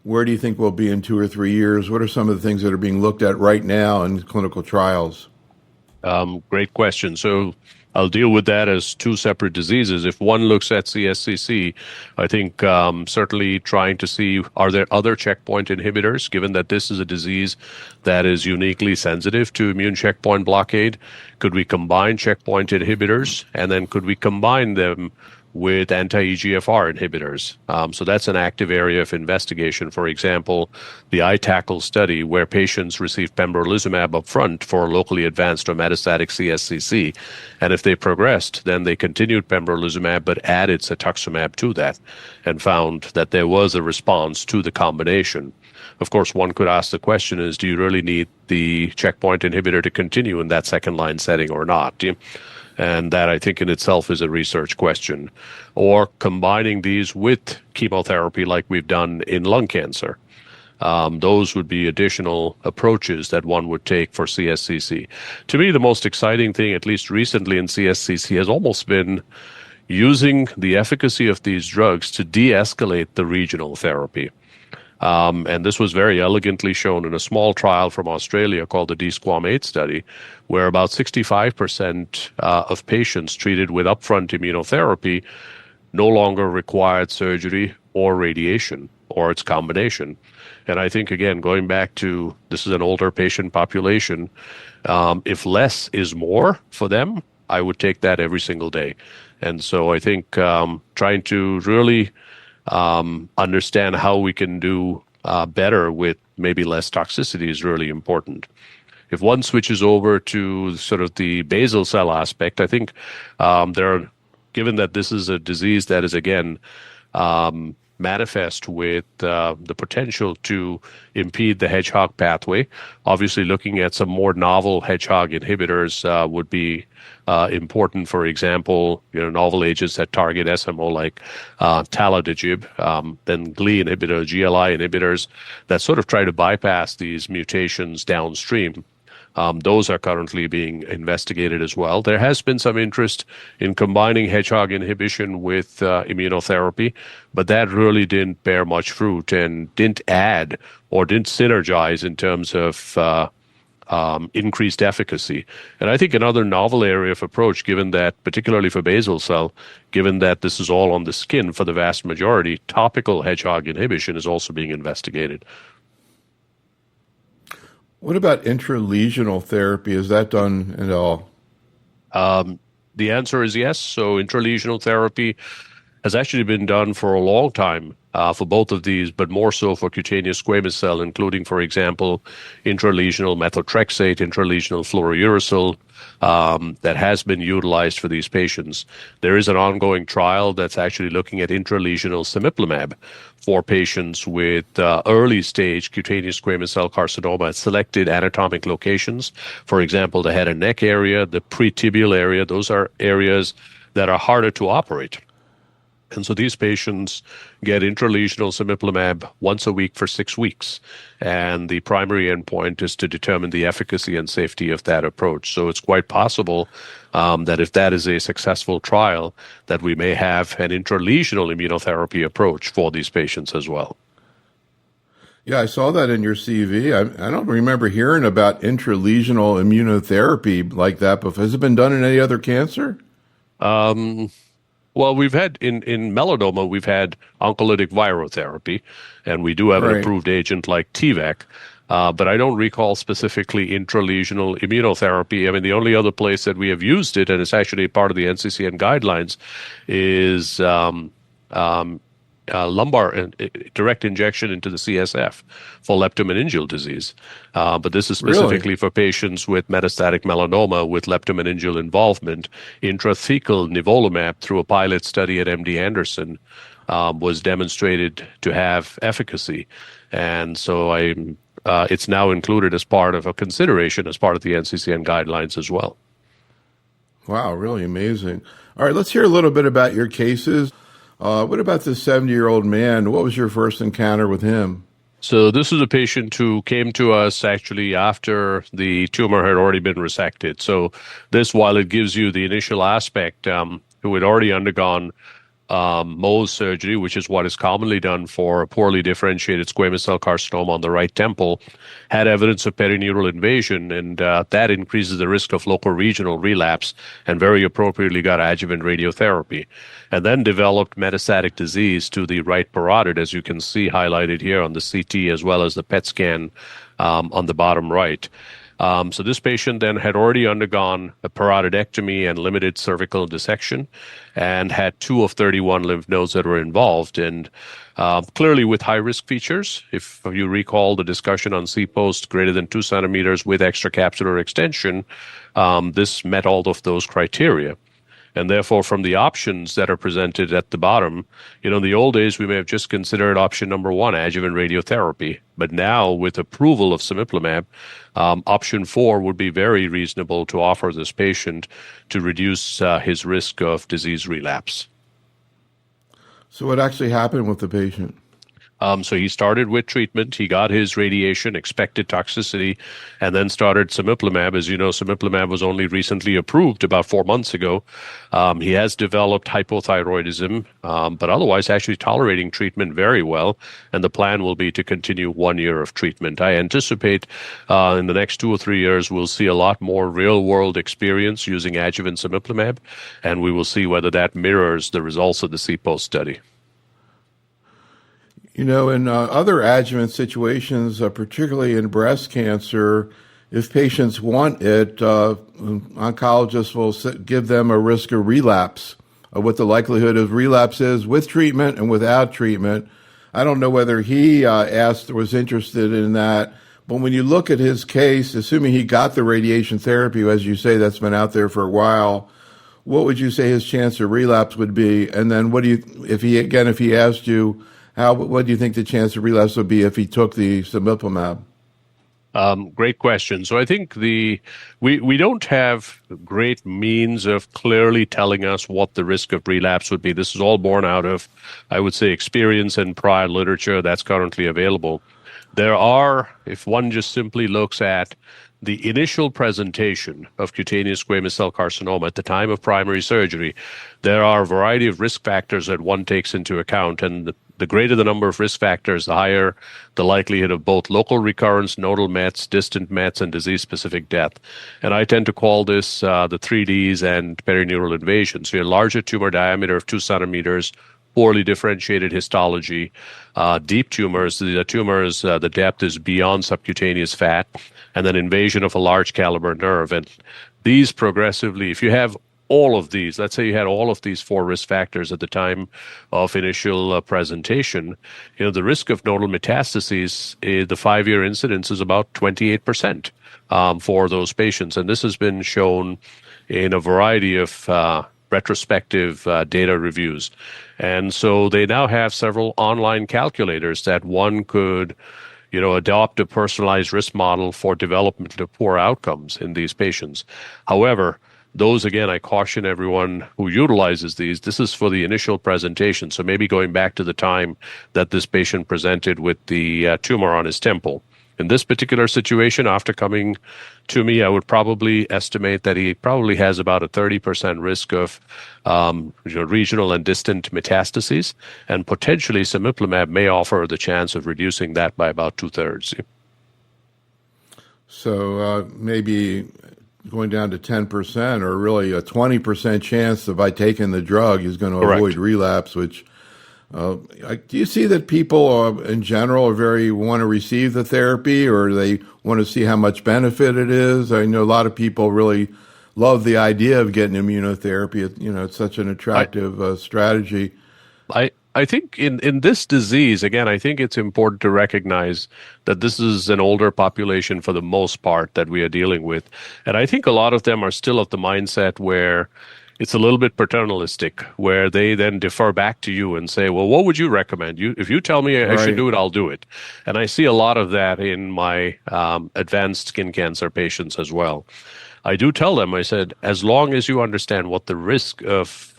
Where do you think we'll be in 2 or 3 years? What are some of the things that are being looked at right now in clinical trials? Great question. So I'll deal with that as two separate diseases. If one looks at CSCC, I think certainly trying to see, are there other checkpoint inhibitors, given that this is a disease that is uniquely sensitive to immune checkpoint blockade? Could we combine checkpoint inhibitors, and then could we combine them with anti-EGFR inhibitors? So that's an active area of investigation. For example, the ITACL study, where patients receive pembrolizumab up front for locally advanced or metastatic CSCC. And if they progressed, then they continued pembrolizumab but added cetuximab to that and found that there was a response to the combination. Of course, one could ask the question is, do you really need the checkpoint inhibitor to continue in that second-line setting or not? And that, I think, in itself is a research question. Or combining these with chemotherapy like we've done in lung cancer. Those would be additional approaches that one would take for CSCC. To me, the most exciting thing, at least recently in CSCC, has almost been using the efficacy of these drugs to de-escalate the regional therapy. And this was very elegantly shown in a small trial from Australia called the DSQUAM-8 study, where about 65% of patients treated with upfront immunotherapy no longer required surgery or radiation or its combination. And I think, again, going back to this is an older patient population, if less is more for them, I would take that every single day. And so I think trying to really understand how we can do better with maybe less toxicity is really important. If one switches over to sort of the basal cell aspect, I think given that this is a disease that is, again, manifest with the potential to impede the hedgehog pathway. Obviously, looking at some more novel hedgehog inhibitors would be important. For example, novel agents that target SMO like taladegib, then GLI inhibitor, GLI inhibitors that sort of try to bypass these mutations downstream. Those are currently being investigated as well. There has been some interest in combining hedgehog inhibition with immunotherapy, but that really didn't bear much fruit and didn't add or didn't synergize in terms of increased efficacy. And I think another novel area of approach, given that, particularly for basal cell, given that this is all on the skin for the vast majority, topical hedgehog inhibition is also being investigated. What about intralesional therapy? Is that done at all? The answer is yes. So intralesional therapy has actually been done for a long time for both of these, but more so for cutaneous squamous cell, including, for example, intralesional methotrexate, intralesional fluorouracil, that has been utilized for these patients. There is an ongoing trial that's actually looking at intralesional cemiplimab for patients with early-stage cutaneous squamous cell carcinoma at selected anatomic locations. For example, the head and neck area, the pretibial area, those are areas that are harder to operate. And so these patients get intralesional cemiplimab once a week for 6 weeks. And the primary endpoint is to determine the efficacy and safety of that approach. So it's quite possible that if that is a successful trial, that we may have an intralesional immunotherapy approach for these patients as well. Yeah, I saw that in your CV. I don't remember hearing about intralesional immunotherapy like that before. Has it been done in any other cancer? Well, we've had in melanoma, we've had oncolytic virotherapy, and we do have an approved agent like TVEC, but I don't recall specifically intralesional immunotherapy. I mean, the only other place that we have used it, and it's actually part of the NCCN guidelines, is lumbar direct injection into the CSF for leptomeningeal disease. But this is specifically for patients with metastatic melanoma with leptomeningeal involvement. Intrathecal nivolumab through a pilot study at MD Anderson was demonstrated to have efficacy. And so it's now included as part of a consideration as part of the NCCN guidelines as well. Wow, really amazing. All right, let's hear a little bit about your cases. What about this 70-year-old man? What was your first encounter with him? So this is a patient who came to us actually after the tumor had already been resected. So this, while it gives you the initial aspect, who had already undergone Mohs surgery, which is what is commonly done for a poorly differentiated squamous cell carcinoma on the right temple, had evidence of perineural invasion, and that increases the risk of local regional relapse, and very appropriately got adjuvant radiotherapy, and then developed metastatic disease to the right parotid, as you can see highlighted here on the CT as well as the PET scan on the bottom right. So this patient then had already undergone a parotidectomy and limited cervical dissection and had 2 of 31 lymph nodes that were involved, and clearly with high-risk features. If you recall the discussion on C-post greater than 2 centimeters with extracapsular extension, this met all of those criteria. And therefore, from the options that are presented at the bottom, in the old days, we may have just considered option number 1, adjuvant radiotherapy. But now, with approval of cemiplimab, option 4 would be very reasonable to offer this patient to reduce his risk of disease relapse. So what actually happened with the patient? So he started with treatment. He got his radiation, expected toxicity, and then started cemiplimab. As you know, cemiplimab was only recently approved about 4 months ago. He has developed hypothyroidism, but otherwise actually tolerating treatment very well. And the plan will be to continue 1 year of treatment. I anticipate in the next 2 or 3 years, we'll see a lot more real-world experience using adjuvant cemiplimab, and we will see whether that mirrors the results of the C-post study. In other adjuvant situations, particularly in breast cancer, if patients want it, oncologists will give them a risk of relapse, what the likelihood of relapse is with treatment and without treatment. I don't know whether he asked or was interested in that, but when you look at his case, assuming he got the radiation therapy, as you say, that's been out there for a while, what would you say his chance of relapse would be? And then if he asked you, what do you think the chance of relapse would be if he took the cemiplimab? Great question. So I think we don't have great means of clearly telling us what the risk of relapse would be. This is all born out of, I would say, experience and prior literature that's currently available. There are, if one just simply looks at the initial presentation of cutaneous squamous cell carcinoma at the time of primary surgery, there are a variety of risk factors that one takes into account, and the greater the number of risk factors, the higher the likelihood of both local recurrence, nodal mets, distant mets, and disease-specific death. And I tend to call this the 3Ds and perineural invasion. So a larger tumor diameter of 2 centimeters, poorly differentiated histology, deep tumors, the depth is beyond subcutaneous fat, and then invasion of a large caliber nerve. And these progressively, if you have all of these, let's say you had all of these 4 risk factors at the time of initial presentation, the risk of nodal metastases, the 5-year incidence is about 28% for those patients. And this has been shown in a variety of retrospective data reviews. And so they now have several online calculators that one could adopt a personalized risk model for development of poor outcomes in these patients. However, those, again, I caution everyone who utilizes these, this is for the initial presentation. So maybe going back to the time that this patient presented with the tumor on his temple. In this particular situation, after coming to me, I would probably estimate that he probably has about a 30% risk of regional and distant metastases, and potentially cemiplimab may offer the chance of reducing that by about 2/3. So maybe going down to 10%, or really a 20% chance that by taking the drug he's going to avoid relapse, which do you see that people in general want to receive the therapy, or they want to see how much benefit it is? I know a lot of people really love the idea of getting immunotherapy. It's such an attractive strategy. I think in this disease, again, I think it's important to recognize that this is an older population for the most part that we are dealing with. And I think a lot of them are still of the mindset where it's a little bit paternalistic, where they then defer back to you and say, well, what would you recommend? If you tell me I should do it, I'll do it. And I see a lot of that in my advanced skin cancer patients as well. I do tell them, I said, as long as you understand what the risk of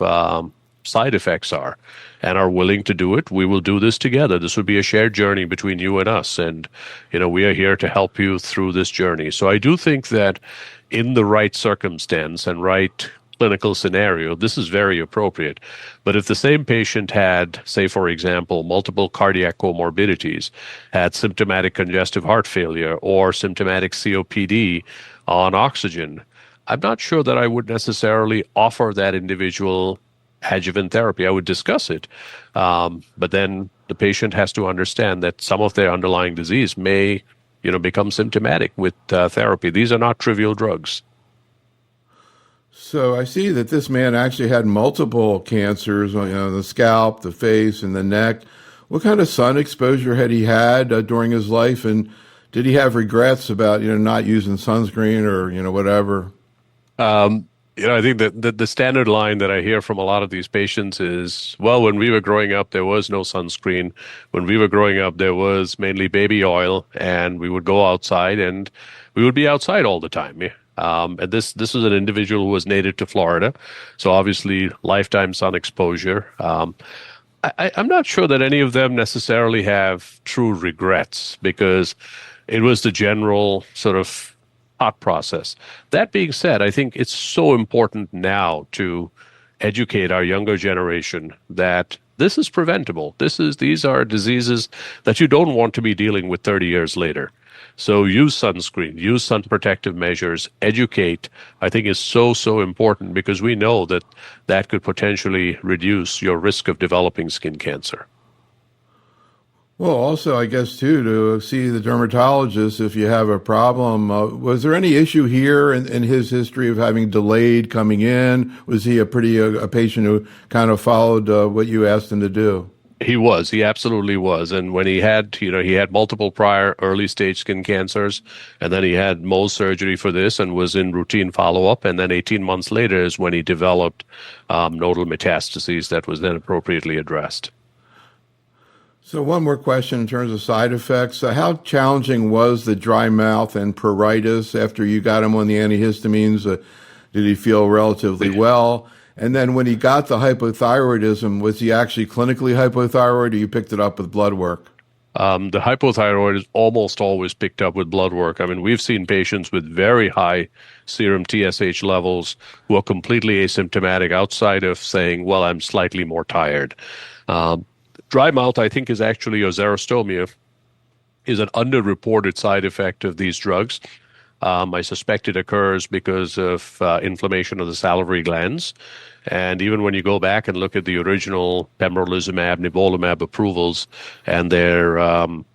side effects are and are willing to do it, we will do this together. This would be a shared journey between you and us. And, we are here to help you through this journey. So I do think that in the right circumstance and right clinical scenario, this is very appropriate. But if the same patient had, say, for example, multiple cardiac comorbidities, had symptomatic congestive heart failure or symptomatic COPD on oxygen, I'm not sure that I would necessarily offer that individual adjuvant therapy. I would discuss it. But then the patient has to understand that some of their underlying disease may, become symptomatic with therapy. These are not trivial drugs. So I see that this man actually had multiple cancers, the scalp, the face, and the neck. What kind of sun exposure had he had during his life, and did he have regrets about not using sunscreen or whatever? I think that the standard line that I hear from a lot of these patients is, well, when we were growing up, there was no sunscreen. When we were growing up, there was mainly baby oil, and we would go outside, and we would be outside all the time. And this was an individual who was native to Florida, so obviously lifetime sun exposure. I'm not sure that any of them necessarily have true regrets, because it was the general sort of thought process. That being said, I think it's so important now to educate our younger generation that this is preventable. These are diseases that you don't want to be dealing with 30 years later. So use sunscreen, use sun protective measures, educate, I think is so, so important, because we know that that could potentially reduce your risk of developing skin cancer. Well, also, I guess, too, to see the dermatologist if you have a problem. Was there any issue here in his history of having delayed coming in? Was he a patient who kind of followed what you asked him to do? He absolutely was. And when he had multiple prior early stage skin cancers, and then he had Mohs surgery for this and was in routine follow-up. And then 18 months later is when he developed nodal metastases that was then appropriately addressed. So one more question in terms of side effects. How challenging was the dry mouth and pruritus after you got him on the antihistamines? Did he feel relatively well? And then when he got the hypothyroidism, was he actually clinically hypothyroid, or you picked it up with blood work? The hypothyroid is almost always picked up with blood work. I mean, we've seen patients with very high serum TSH levels who are completely asymptomatic outside of saying, well, I'm slightly more tired. Dry mouth, I think, is actually, or xerostomia, is an underreported side effect of these drugs. I suspect it occurs because of inflammation of the salivary glands. And even when you go back and look at the original pembrolizumab, nivolumab approvals and their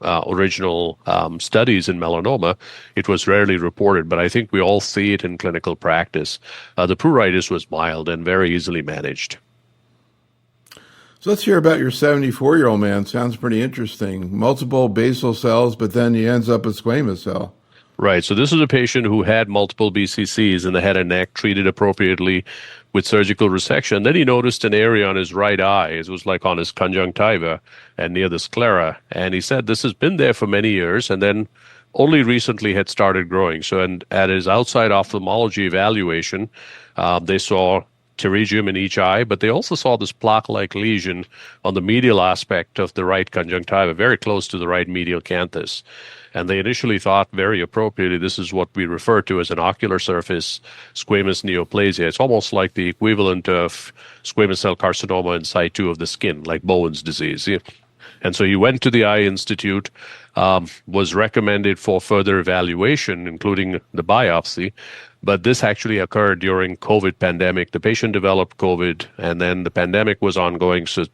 original studies in melanoma, it was rarely reported. But I think we all see it in clinical practice. The pruritus was mild and very easily managed. So let's hear about your 74-year-old man. Sounds pretty interesting. Multiple basal cells, but then he ends up with squamous cell. Right. So this is a patient who had multiple BCCs in the head and neck, treated appropriately with surgical resection. Then he noticed an area on his right eye. It was like on his conjunctiva and near the sclera. And he said this has been there for many years, and then only recently had started growing. So at his outside ophthalmology evaluation, they saw pterygium in each eye, but they also saw this plaque-like lesion on the medial aspect of the right conjunctiva, very close to the right medial canthus. And they initially thought, very appropriately, this is what we refer to as an ocular surface squamous neoplasia. It's almost like the equivalent of squamous cell carcinoma in situ of the skin, like Bowen's disease. And so he went to the Eye Institute, was recommended for further evaluation, including the biopsy. But this actually occurred during COVID pandemic. The patient developed COVID, and then the pandemic was ongoing, so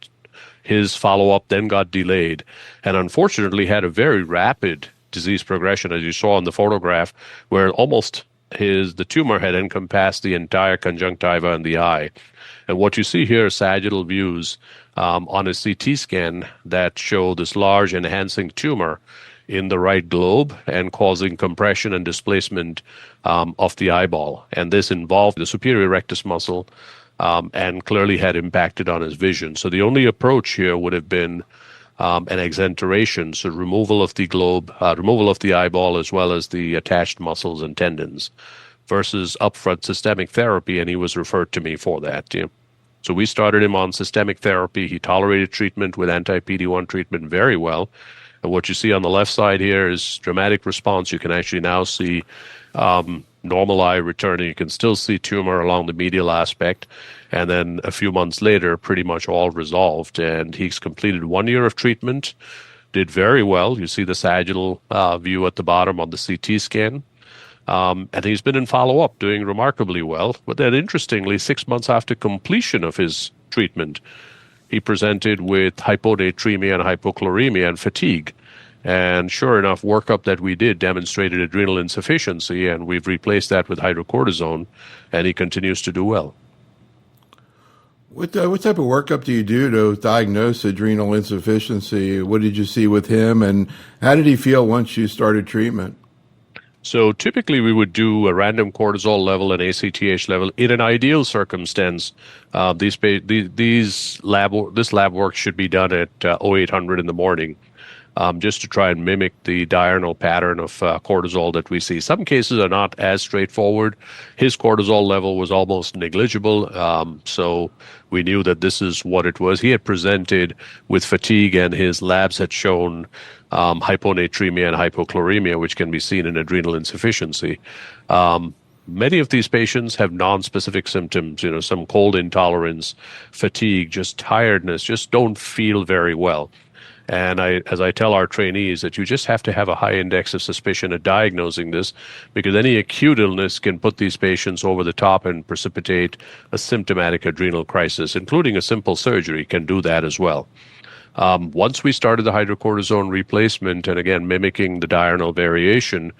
his follow-up then got delayed, and unfortunately had a very rapid disease progression, as you saw in the photograph, where almost the tumor had encompassed the entire conjunctiva and the eye. And what you see here are sagittal views on a CT scan that show this large enhancing tumor in the right globe and causing compression and displacement of the eyeball. And this involved the superior rectus muscle and clearly had impacted on his vision. So the only approach here would have been an exenteration, so removal of the globe, removal of the eyeball as well as the attached muscles and tendons, versus upfront systemic therapy, and he was referred to me for that. So we started him on systemic therapy. He tolerated treatment with anti-PD-1 treatment very well. And what you see on the left side here is dramatic response. You can actually now see normal eye returning. You can still see tumor along the medial aspect. And then a few months later, pretty much all resolved. And he's completed 1 year of treatment, did very well. You see the sagittal view at the bottom on the CT scan. And he's been in follow-up, doing remarkably well. But then, interestingly, 6 months after completion of his treatment, he presented with hyponatremia and hypochloremia and fatigue. And sure enough, workup that we did demonstrated adrenal insufficiency, and we've replaced that with hydrocortisone, and he continues to do well. What type of workup do you do to diagnose adrenal insufficiency? What did you see with him, and how did he feel once you started treatment? So typically we would do a random cortisol level and ACTH level. In an ideal circumstance, this lab work should be done at 0800 in the morning, just to try and mimic the diurnal pattern of cortisol that we see. Some cases are not as straightforward. His cortisol level was almost negligible, so we knew that this is what it was. He had presented with fatigue, and his labs had shown hyponatremia and hypochloremia, which can be seen in adrenal insufficiency. Many of these patients have non-specific symptoms, some cold intolerance, fatigue, just tiredness, just don't feel very well. And as I tell our trainees, that you just have to have a high index of suspicion at diagnosing this, because any acute illness can put these patients over the top and precipitate a symptomatic adrenal crisis, including a simple surgery can do that as well. Once we started the hydrocortisone replacement, and again, mimicking the diurnal variation,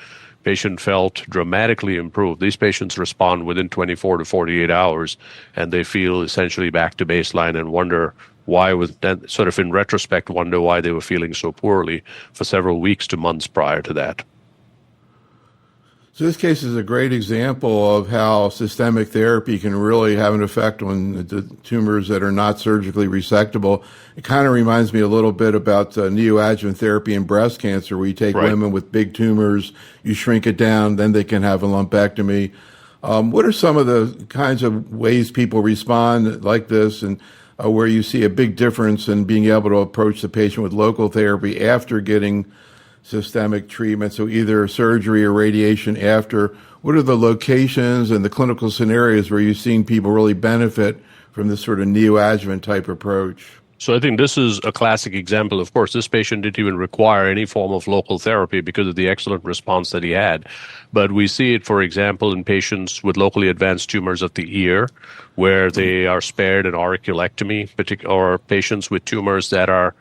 patient felt dramatically improved. These patients respond within 24 to 48 hours, and they feel essentially back to baseline and wonder why, sort of in retrospect, wonder why they were feeling so poorly for several weeks to months prior to that. So this case is a great example of how systemic therapy can really have an effect on the tumors that are not surgically resectable. It kind of reminds me a little bit about neoadjuvant therapy in breast cancer, where you take women with big tumors, you shrink it down, then they can have a lumpectomy. What are some of the kinds of ways people respond like this, and where you see a big difference in being able to approach the patient with local therapy after getting systemic treatment, so either surgery or radiation after? What are the locations and the clinical scenarios where you've seen people really benefit from this sort of neoadjuvant type approach? So I think this is a classic example. Of course, this patient didn't even require any form of local therapy because of the excellent response that he had. But we see it, for example, in patients with locally advanced tumors of the ear, where they are spared an auriculectomy, or patients with tumors that are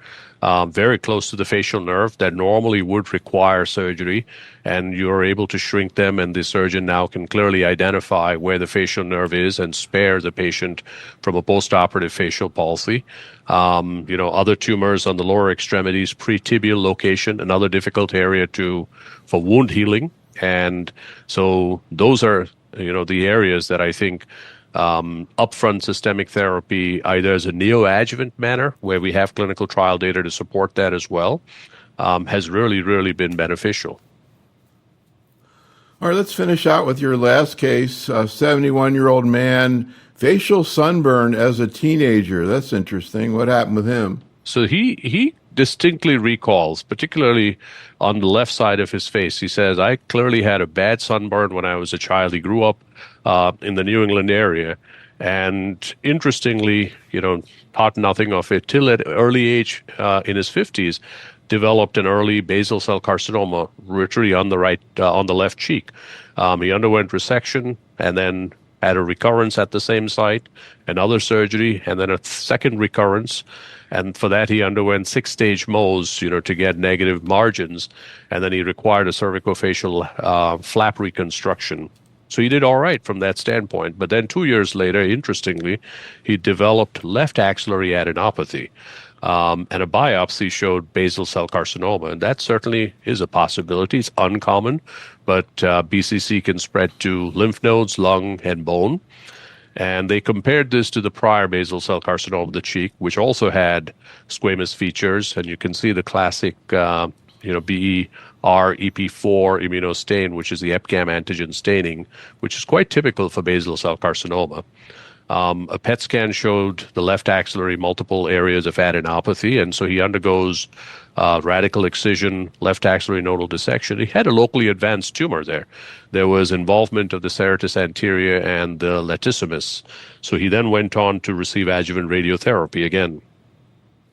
very close to the facial nerve that normally would require surgery, and you're able to shrink them, and the surgeon now can clearly identify where the facial nerve is and spare the patient from a postoperative facial palsy. Other tumors on the lower extremities, pretibial location, another difficult area for wound healing. And so those are, the areas that I think upfront systemic therapy, either as a neoadjuvant manner, where we have clinical trial data to support that as well, has really, really been beneficial. All right, let's finish out with your last case. A 71-year-old man, facial sunburn as a teenager. That's interesting. What happened with him? So he distinctly recalls, particularly on the left side of his face, he says, I clearly had a bad sunburn when I was a child. He grew up in the New England area, and interestingly, thought nothing of it till at early age, in his 50s, developed an early basal cell carcinoma, literally on the left cheek. He underwent resection and then had a recurrence at the same site, another surgery, and then a second recurrence. And for that, he underwent 6-stage Mohs, to get negative margins. And then he required a cervicofacial flap reconstruction. So he did all right from that standpoint. But then 2 years later, interestingly, he developed left axillary adenopathy. And a biopsy showed basal cell carcinoma. And that certainly is a possibility. It's uncommon, but BCC can spread to lymph nodes, lung, and bone. And they compared this to the prior basal cell carcinoma of the cheek, which also had squamous features. And you can see the classic, BER EP4 immunostain, which is the EpCAM antigen staining, which is quite typical for basal cell carcinoma. A PET scan showed the left axillary multiple areas of adenopathy, and so he undergoes radical excision, left axillary nodal dissection. He had a locally advanced tumor there. There was involvement of the serratus anterior and the latissimus. So he then went on to receive adjuvant radiotherapy, again,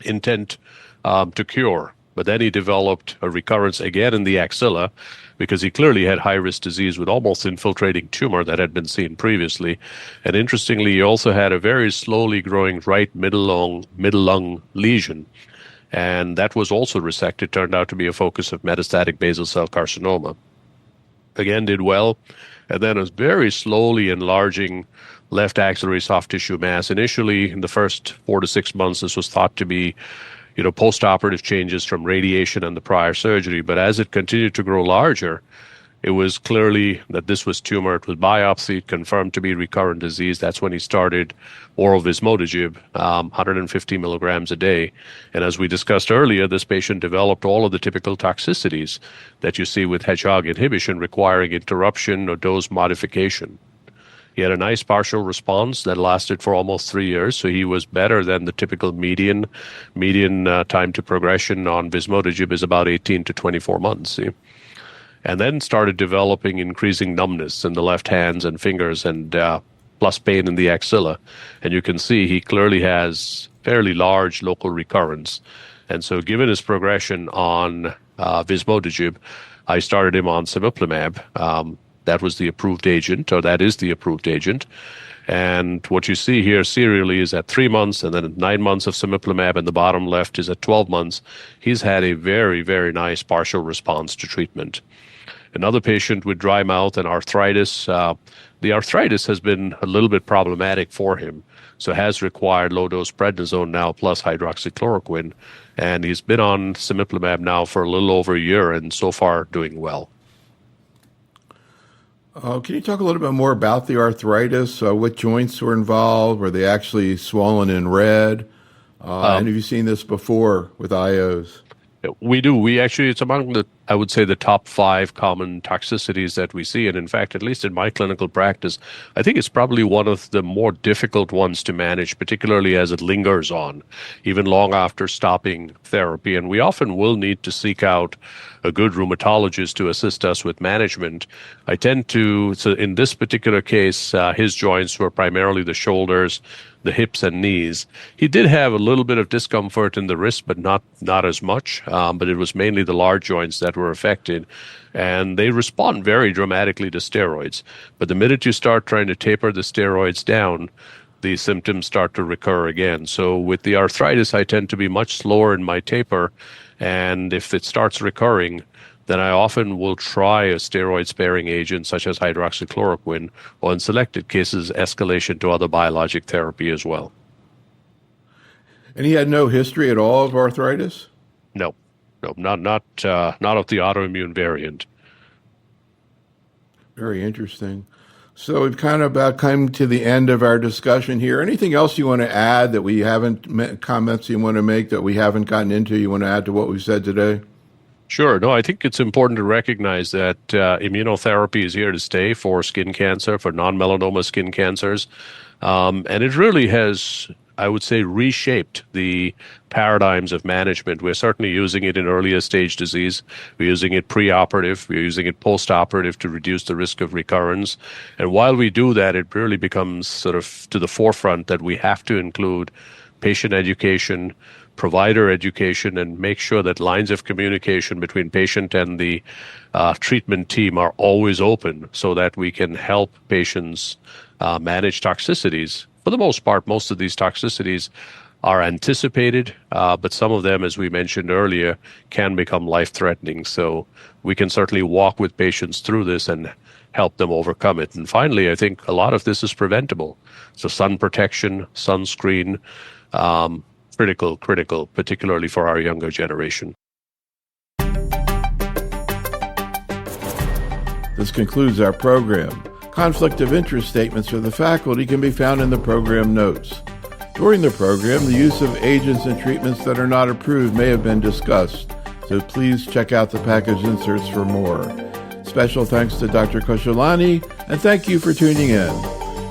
intent to cure. But then he developed a recurrence again in the axilla because he clearly had high-risk disease with almost infiltrating tumor that had been seen previously. And interestingly, he also had a very slowly growing right middle lung lesion. And that was also resected, turned out to be a focus of metastatic basal cell carcinoma. Again, did well. And then a very slowly enlarging left axillary soft tissue mass. Initially, in the first 4 to 6 months, this was thought to be post-operative changes from radiation and the prior surgery. But as it continued to grow larger, it was clearly that this was tumor. It was biopsied, confirmed to be recurrent disease. That's when he started oral vismodegib, 150 milligrams a day. And as we discussed earlier, this patient developed all of the typical toxicities that you see with hedgehog inhibition requiring interruption or dose modification. He had a nice partial response that lasted for almost 3 years, so he was better than the typical median. Time to progression on vismodegib is about 18 to 24 months. See? And then started developing increasing numbness in the left hands and fingers and plus pain in the axilla. And you can see he clearly has fairly large local recurrence. And so given his progression on vismodegib, I started him on cemiplimab. That was the approved agent, or that is the approved agent. And what you see here serially is at 3 months and then 9 months of cemiplimab, and the bottom left is at 12 months. He's had a very, very nice partial response to treatment. Another patient with dry mouth and arthritis. The arthritis has been a little bit problematic for him, so has required low-dose prednisone now plus hydroxychloroquine. And he's been on cemiplimab now for a little over a year and so far doing well. Can you talk a little bit more about the arthritis? What joints were involved? Were they actually swollen and red? And have you seen this before with IOs? We do. It's among I would say, the top 5 common toxicities that we see. And in fact, at least in my clinical practice, I think it's probably one of the more difficult ones to manage, particularly as it lingers on, even long after stopping therapy. And we often will need to seek out a good rheumatologist to assist us with management. So in this particular case, his joints were primarily the shoulders, the hips and knees. He did have a little bit of discomfort in the wrist, but not as much. But it was mainly the large joints that were affected. And they respond very dramatically to steroids. But the minute you start trying to taper the steroids down, the symptoms start to recur again. So with the arthritis, I tend to be much slower in my taper. And if it starts recurring, then I often will try a steroid-sparing agent such as hydroxychloroquine, or in selected cases, escalation to other biologic therapy as well. And he had no history at all of arthritis? No, not of the autoimmune variant. Very interesting. So we've kind of about come to the end of our discussion here. Anything else you want to add that we haven't, comments you want to make that we haven't gotten into, you want to add to what we've said today? Sure. No, I think it's important to recognize that immunotherapy is here to stay for skin cancer, for non-melanoma skin cancers. And it really has, I would say, reshaped the paradigms of management. We're certainly using it in earlier stage disease. We're using it preoperative. We're using it postoperative to reduce the risk of recurrence. And while we do that, it really becomes sort of to the forefront that we have to include patient education, provider education, and make sure that lines of communication between patient and the treatment team are always open so that we can help patients manage toxicities. For the most part, most of these toxicities are anticipated, but some of them, as we mentioned earlier, can become life-threatening. So we can certainly walk with patients through this and help them overcome it. And finally, I think a lot of this is preventable. So sun protection, sunscreen, critical, particularly for our younger generation. This concludes our program. Conflict of interest statements for the faculty can be found in the program notes. During the program, the use of agents and treatments that are not approved may have been discussed, so please check out the package inserts for more. Special thanks to Dr. Khushalani, and thank you for tuning in.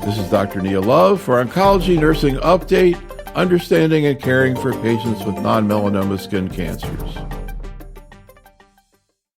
This is Dr. Neil Love for Oncology Nursing Update, understanding and caring for patients with non-melanoma skin cancers.